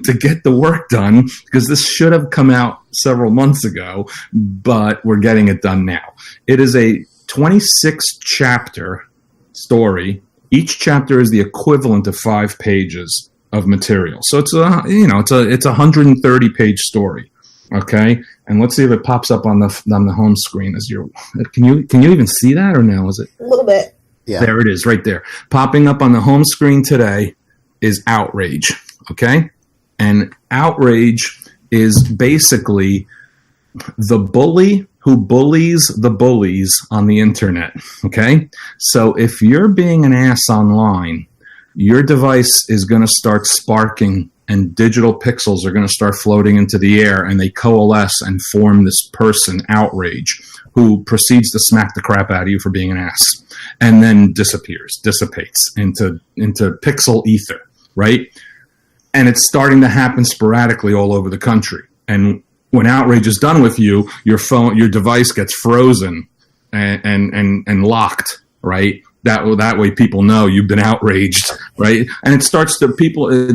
to get the work done because this should have come out several months ago, but we're getting it done now. It is a 26-chapter story. Each chapter is the equivalent of 5 pages. of material. So it's a 130 page story. Okay, and let's see if it pops up on the home screen as you're. Can you even see that, or no? Is it a little bit? Yeah, there it is, right there, popping up on the home screen today is Outrage. Okay, and Outrage is basically the bully who bullies the bullies on the internet. Okay, so if you're being an ass online, your device is going to start sparking and digital pixels are going to start floating into the air, and they coalesce and form this person, Outrage, who proceeds to smack the crap out of you for being an ass, and then dissipates into pixel ether, right? And it's starting to happen sporadically all over the country. And when Outrage is done with you, your device gets frozen and locked, right? That way people know you've been outraged, right? And it's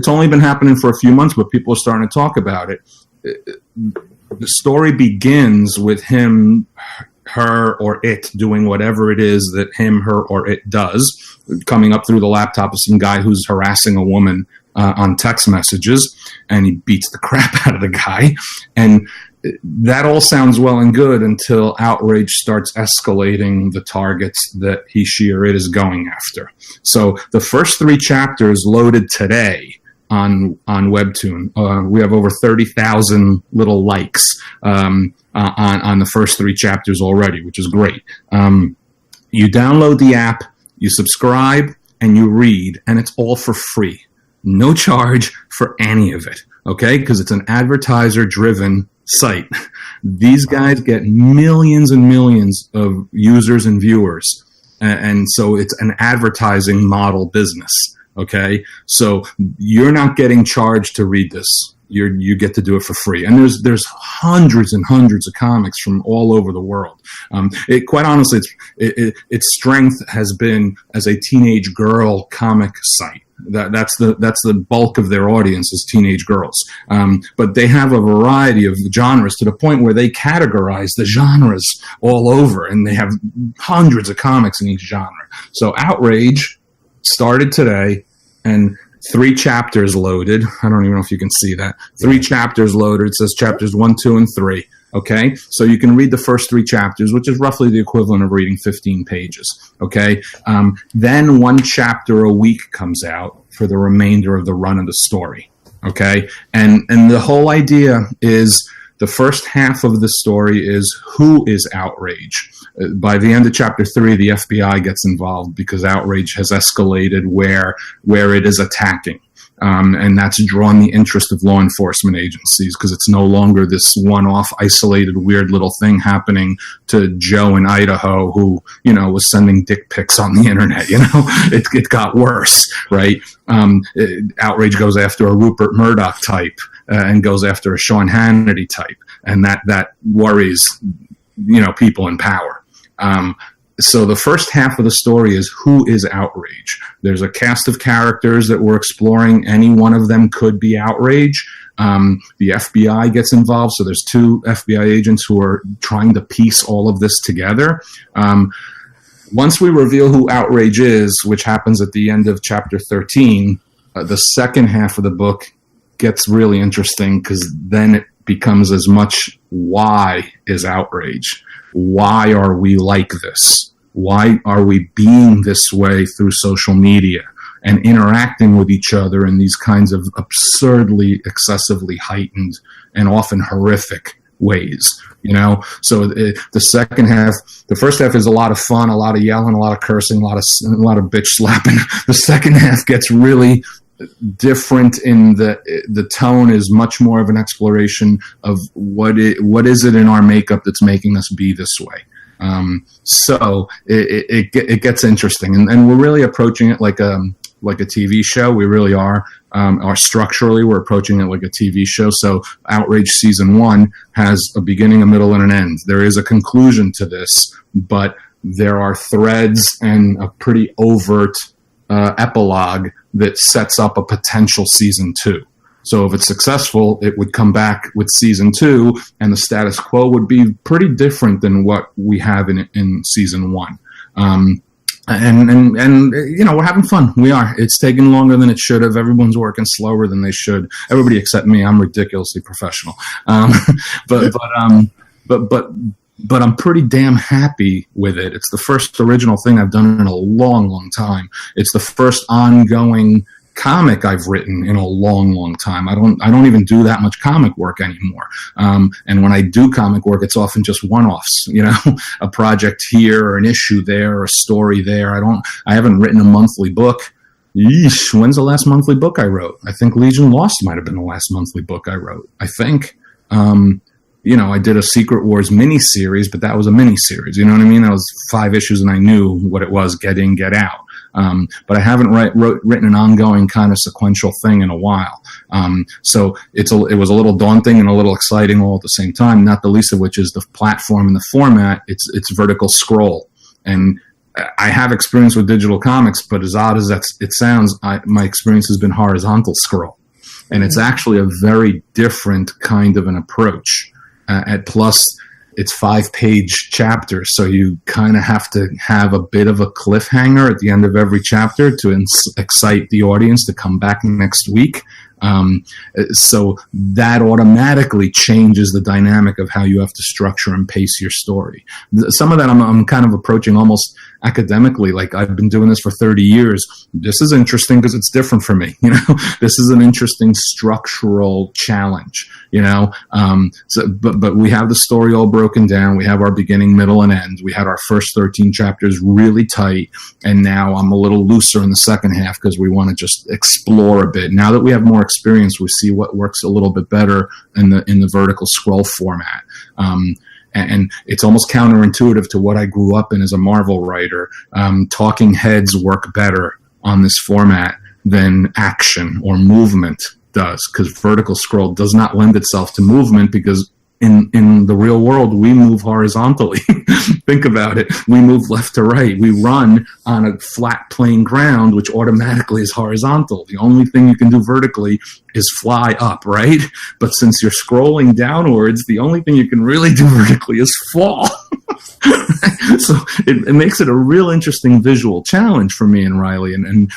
only been happening for a few months, but people are starting to talk about it. The story begins with him, her, or it doing whatever it is that him, her, or it does, coming up through the laptop of some guy who's harassing a woman on text messages, and he beats the crap out of the guy. And that all sounds well and good until Outrage starts escalating the targets that he, she, or it is going after. So the first 3 chapters loaded today on Webtoon. We have over 30,000 little likes on the first 3 chapters already, which is great. You download the app, you subscribe, and you read, and it's all for free. No charge for any of it, okay? Because it's an advertiser-driven site. These guys get millions and millions of users and viewers, and so it's an advertising model business, okay? So you're not getting charged to read this. You get to do it for free, and there's hundreds and hundreds of comics from all over the world. Quite honestly, its strength has been as a teenage girl comic site. That's the bulk of their audience is teenage girls. But they have a variety of genres to the point where they categorize the genres all over, and they have hundreds of comics in each genre. So Outrage started today, and 3 chapters loaded. I don't even know if you can see that. 3 chapters loaded. It says chapters 1, 2, and 3. Okay, so you can read the first 3 chapters, which is roughly the equivalent of reading 15 pages. Okay, then 1 chapter a week comes out for the remainder of the run of the story. Okay, and the whole idea is the first half of the story is who is Outrage. By the end of chapter 3, the FBI gets involved because Outrage has escalated where it is attacking. And that's drawn the interest of law enforcement agencies because it's no longer this one-off, isolated, weird little thing happening to Joe in Idaho who, was sending dick pics on the internet. It got worse, right? Outrage goes after a Rupert Murdoch type and goes after a Sean Hannity type, and that worries, people in power. So the first half of the story is who is Outrage. There's a cast of characters that we're exploring. Any one of them could be Outrage. The FBI gets involved, so there's 2 FBI agents who are trying to piece all of this together. Once we reveal who Outrage is, which happens at the end of chapter 13, the second half of the book gets really interesting because then it becomes as much why is Outrage? Why are we like this? Why are we being this way through social media and interacting with each other in these kinds of absurdly, excessively heightened and often horrific ways? So the second half, the first half is a lot of fun, a lot of yelling, a lot of cursing, a lot of bitch slapping. The second half gets really different in the tone is much more of an exploration of what is it in our makeup that's making us be this way. So it gets interesting, and we're really approaching it like a TV show. We really are. Or structurally, we're approaching it like a TV show. So Outrage Season 1 has a beginning, a middle, and an end. There is a conclusion to this, but there are threads and a pretty overt epilogue that sets up a potential Season 2. So if it's successful, it would come back with Season 2, and the status quo would be pretty different than what we have in Season 1. And we're having fun. We are. It's taking longer than it should have. Everyone's working slower than they should. Everybody except me. I'm ridiculously professional. But I'm pretty damn happy with it. It's the first original thing I've done in a long, long time. It's the first ongoing comic I've written in a long, long time. I don't even do that much comic work anymore. And when I do comic work, it's often just one-offs, a project here or an issue there or a story there. I haven't written a monthly book. Yeesh, when's the last monthly book I wrote? I think Legion Lost might have been the last monthly book I wrote. I think. I did a Secret Wars mini-series, but that was a mini-series. You know what I mean? That was 5 issues, and I knew what it was, get in, get out. But I haven't written an ongoing kind of sequential thing in a while. So it was a little daunting and a little exciting all at the same time, not the least of which is the platform and the format. It's vertical scroll. And I have experience with digital comics, but as odd as it sounds, my experience has been horizontal scroll. And it's actually a very different kind of an approach. Plus, it's 5-page chapters, so you kind of have to have a bit of a cliffhanger at the end of every chapter to excite the audience to come back next week. So that automatically changes the dynamic of how you have to structure and pace your story. Some of that I'm kind of approaching almost academically, like I've been doing this for 30 years. This is interesting because it's different for me. This is an interesting structural challenge, but we have the story all broken down. We have our beginning, middle, and end. We had our first 13 chapters really tight, and now I'm a little looser in the second half because we want to just explore a bit. Now that we have more experience, we see what works a little bit better in the vertical scroll format. And it's almost counterintuitive to what I grew up in as a Marvel writer. Talking heads work better on this format than action or movement does, because vertical scroll does not lend itself to movement, because in the real world, we move horizontally. Think about it. We move left to right. We run on a flat plain ground, which automatically is horizontal. The only thing you can do vertically is fly up, right? But since you're scrolling downwards, the only thing you can really do vertically is fall. So it makes it a real interesting visual challenge for me and Riley, and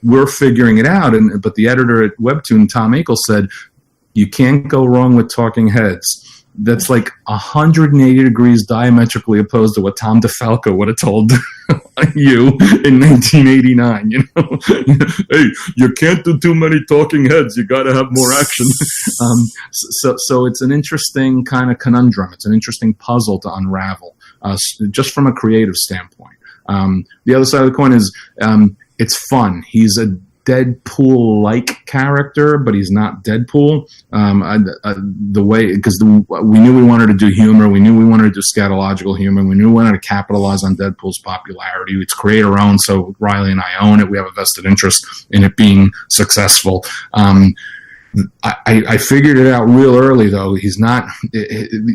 we're figuring it out. But the editor at Webtoon, Tom Akel, said, you can't go wrong with talking heads. That's like 180 degrees diametrically opposed to what Tom DeFalco would have told you in 1989. Hey, you can't do too many talking heads. You got to have more action. So it's an interesting kind of conundrum. It's an interesting puzzle to unravel, just from a creative standpoint. The other side of the coin is it's fun. He's a Deadpool-like character, but he's not Deadpool. The way, because we knew we wanted to do humor, we knew we wanted to do scatological humor, we knew we wanted to capitalize on Deadpool's popularity. It's creator-owned, so Riley and I own it. We have a vested interest in it being successful. I figured it out real early, though. He's not.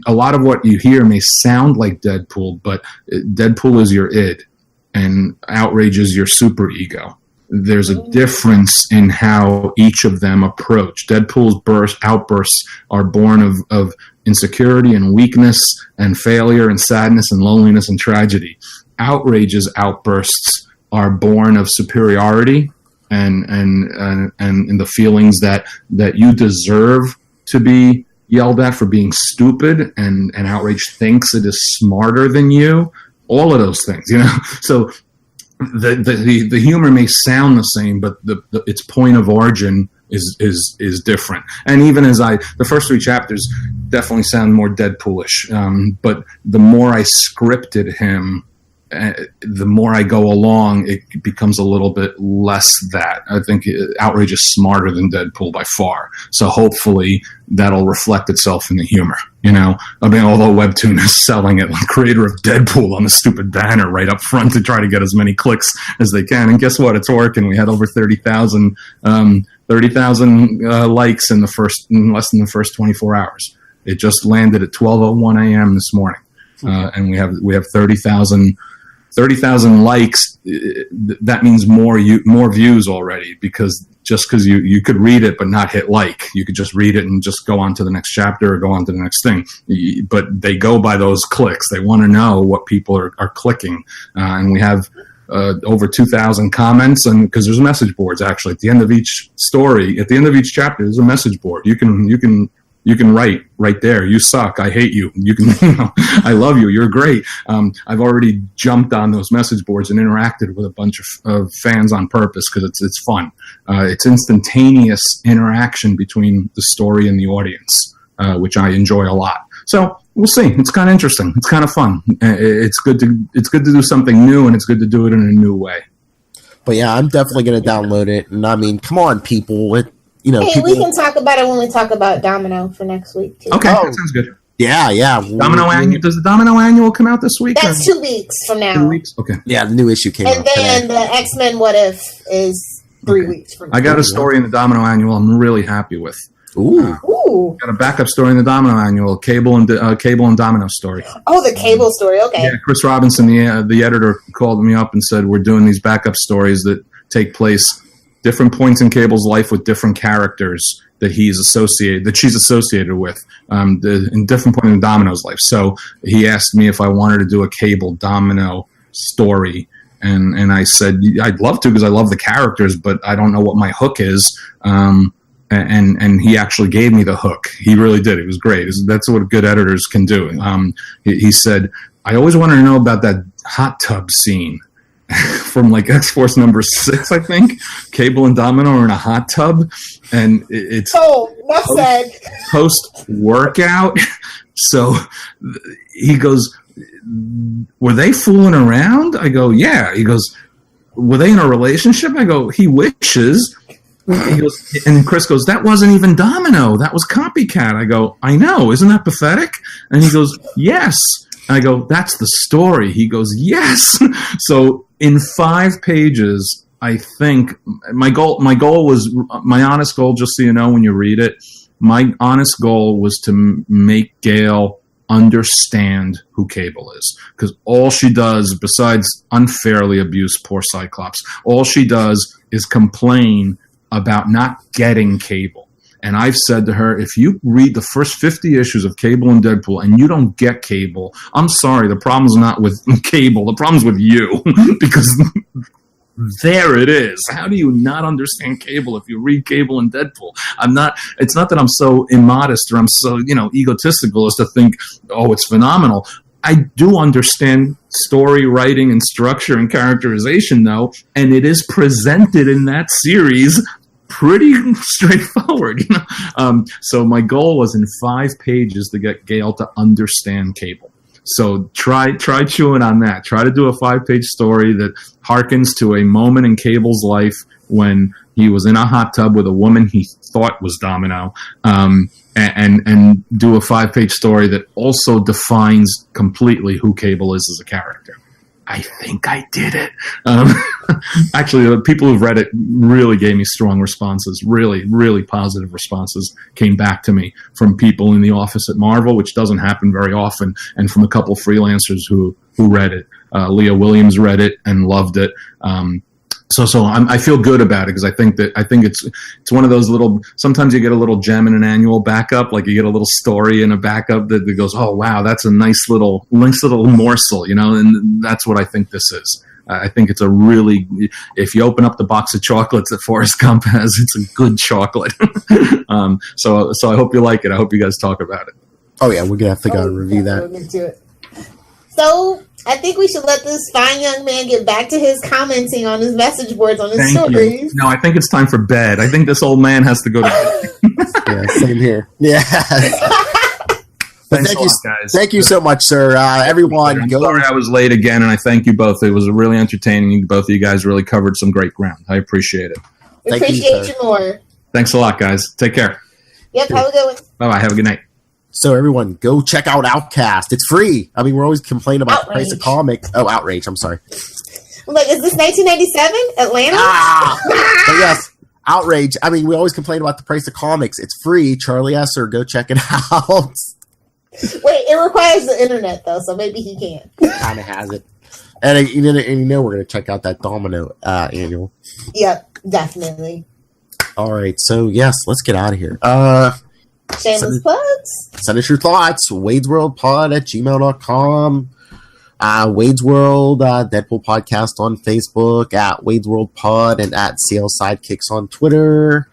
A lot of what you hear may sound like Deadpool, but Deadpool is your id, and Outrage is your superego. There's a difference in how each of them approach. Deadpool's outbursts are born of insecurity and weakness and failure and sadness and loneliness and tragedy. Outrage's outbursts are born of superiority and the feelings that you deserve to be yelled at for being stupid, and Outrage thinks it is smarter than you. All of those things, So the humor may sound the same, but its point of origin is different. And even as the first 3 chapters definitely sound more Deadpoolish, but the more I scripted him, the more I go along, it becomes a little bit less that. I think Outrage is smarter than Deadpool by far. So hopefully that'll reflect itself in the humor. Although Webtoon is selling it, like creator of Deadpool on the stupid banner right up front to try to get as many clicks as they can. And guess what? It's working. We had over 30,000 likes in less than the first 24 hours. It just landed at 12:01 a.m. this morning. And we have 30,000 30,000 likes, that means more views already, because you could read it but not hit like. You could just read it and just go on to the next chapter or go on to the next thing. But they go by those clicks. They want to know what people are clicking. And we have over 2,000 comments, and because there's message boards actually at the end of each story, at the end of each chapter, there's a message board. You can write right there. You suck. I hate you. You can. I love you. You're great. I've already jumped on those message boards and interacted with a bunch of fans on purpose because it's fun. It's instantaneous interaction between the story and the audience, which I enjoy a lot. So we'll see. It's kind of interesting. It's kind of fun. It's good to do something new, and it's good to do it in a new way. But yeah, I'm definitely going to download it. And I mean, come on, people. We can talk about it when we talk about Domino for next week, too. Okay, that sounds good. Yeah. Domino Annual. Does the Domino Annual come out this week? That's 2 weeks from now. 2 weeks? Okay. Yeah, the new issue came out And then the X-Men What If is 3 weeks from now. I got a story in the Domino Annual I'm really happy with. Ooh. Got a backup story in the Domino Annual, Cable and Domino story. Oh, the Cable story, okay. Yeah, Chris Robinson, the editor, called me up and said, we're doing these backup stories that take place different points in Cable's life with different characters that she's associated with, in different points in Domino's life. So he asked me if I wanted to do a Cable Domino story, and I said I'd love to because I love the characters, but I don't know what my hook is. And he actually gave me the hook. He really did. It was great. That's what good editors can do. He said, I always wanted to know about that hot tub scene from like X-Force number 6, I think. Cable and Domino are in a hot tub, and it's post-workout. So he goes, were they fooling around? I go, yeah. He goes, were they in a relationship? I go, he wishes. He goes, and Chris goes, that wasn't even Domino. That was Copycat. I go, I know. Isn't that pathetic? And he goes, yes. I go, that's the story. He goes, yes. So in 5 pages, I think my goal was, my honest goal, just so you know when you read it, my honest goal was to make Gail understand who Cable is. Because all she does, besides unfairly abuse poor Cyclops, all she does is complain about not getting Cable. And I've said to her, if you read the first 50 issues of Cable and Deadpool and you don't get Cable, I'm sorry, the problem's not with Cable, the problem's with you. Because there it is. How do you not understand Cable if you read Cable and Deadpool? It's not that I'm so immodest or I'm so, egotistical as to think, oh, it's phenomenal. I do understand story writing and structure and characterization, though, and it is presented in that series pretty straightforward. So my goal was in 5 pages to get Gail to understand Cable. So try chewing on that. Try to do a 5-page story that harkens to a moment in Cable's life when he was in a hot tub with a woman he thought was Domino, and do a 5-page story that also defines completely who Cable is as a character. I think I did it. Actually, the people who've read it really gave me strong responses, really, really positive responses came back to me from people in the office at Marvel, which doesn't happen very often, and from a couple freelancers who read it. Leah Williams read it and loved it. So I feel good about it because I think it's one of those little. Sometimes you get a little gem in an annual backup, like you get a little story in a backup that goes, oh wow, that's a nice little morsel, and that's what I think this is. I think it's a really, if you open up the box of chocolates that Forrest Gump has, it's a good chocolate. So I hope you like it. I hope you guys talk about it. Oh yeah, we're gonna have to go and review that. So I think we should let this fine young man get back to his commenting on his message boards on his stories. No, I think it's time for bed. I think this old man has to go to bed. Yeah, same here. Yeah. Thanks a lot, guys. Thank you so much, sir. Everyone, I'm sorry I was late again, and I thank you both. It was really entertaining. Both of you guys really covered some great ground. I appreciate it. We appreciate you more. Thanks a lot, guys. Take care. Yep, have a good one. Bye-bye. Have a good night. So everyone, go check out Outcast. It's free. I mean, we're always complaining about the price of comics. Oh, Outrage. I'm sorry. I'm like, is this 1997 Atlanta? But yes, Outrage. I mean, we always complain about the price of comics. It's free. Charlie Esser, go check it out. Wait, it requires the internet, though, so maybe he can. Kind of has it. And you know we're going to check out that Domino annual. Yep, definitely. All right, so yes, let's get out of here. Shameless plugs. Send us your thoughts. wadesworldpod@gmail.com. Wade's World, Deadpool Podcast on Facebook, at Wade's World Pod, and at CL Sidekicks on Twitter.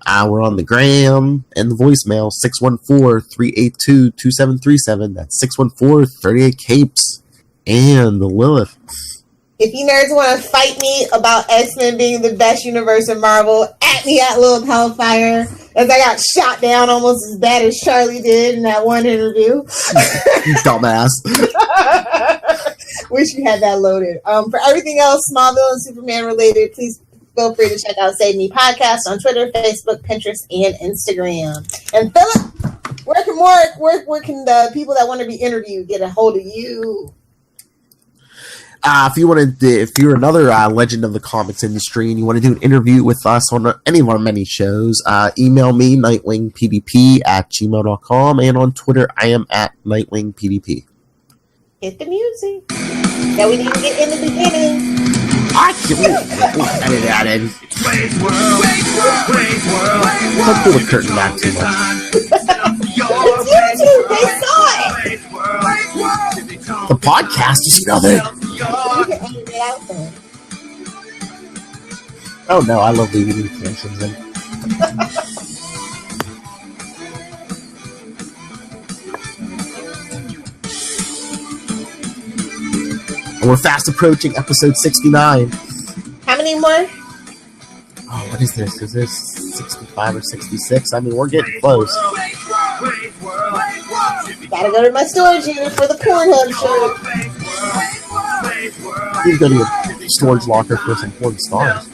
We're on the gram and the voicemail, 614-382-2737. That's 614-38-CAPES. And the Lilith. If you nerds want to fight me about X-Men being the best universe in Marvel, at me at Lilith Hellfire, as I got shot down almost as bad as Charlie did in that one interview. Dumbass. Wish you had that loaded. For everything else, Smallville and Superman related, please feel free to check out Save Me Podcast on Twitter, Facebook, Pinterest, and Instagram. And Philip, where can the people that want to be interviewed get a hold of you? If you're another legend of the comics industry and you want to do an interview with us on any of our many shows, email me, nightwingpdp@gmail.com, and on Twitter, I am at nightwingpdp. Hit the music that we didn't get in the beginning. I can't edit that in. Don't pull the curtain back too much. It's YouTube. They saw it. The podcast is nothing. Oh no, I love leaving these connections in. And we're fast approaching episode 69. How many more? Oh, what is this? Is this 65 or 66? I mean, we're getting close. Gotta go to my storage unit for the Pornhub shirt. You can go to your storage locker for some porn stars.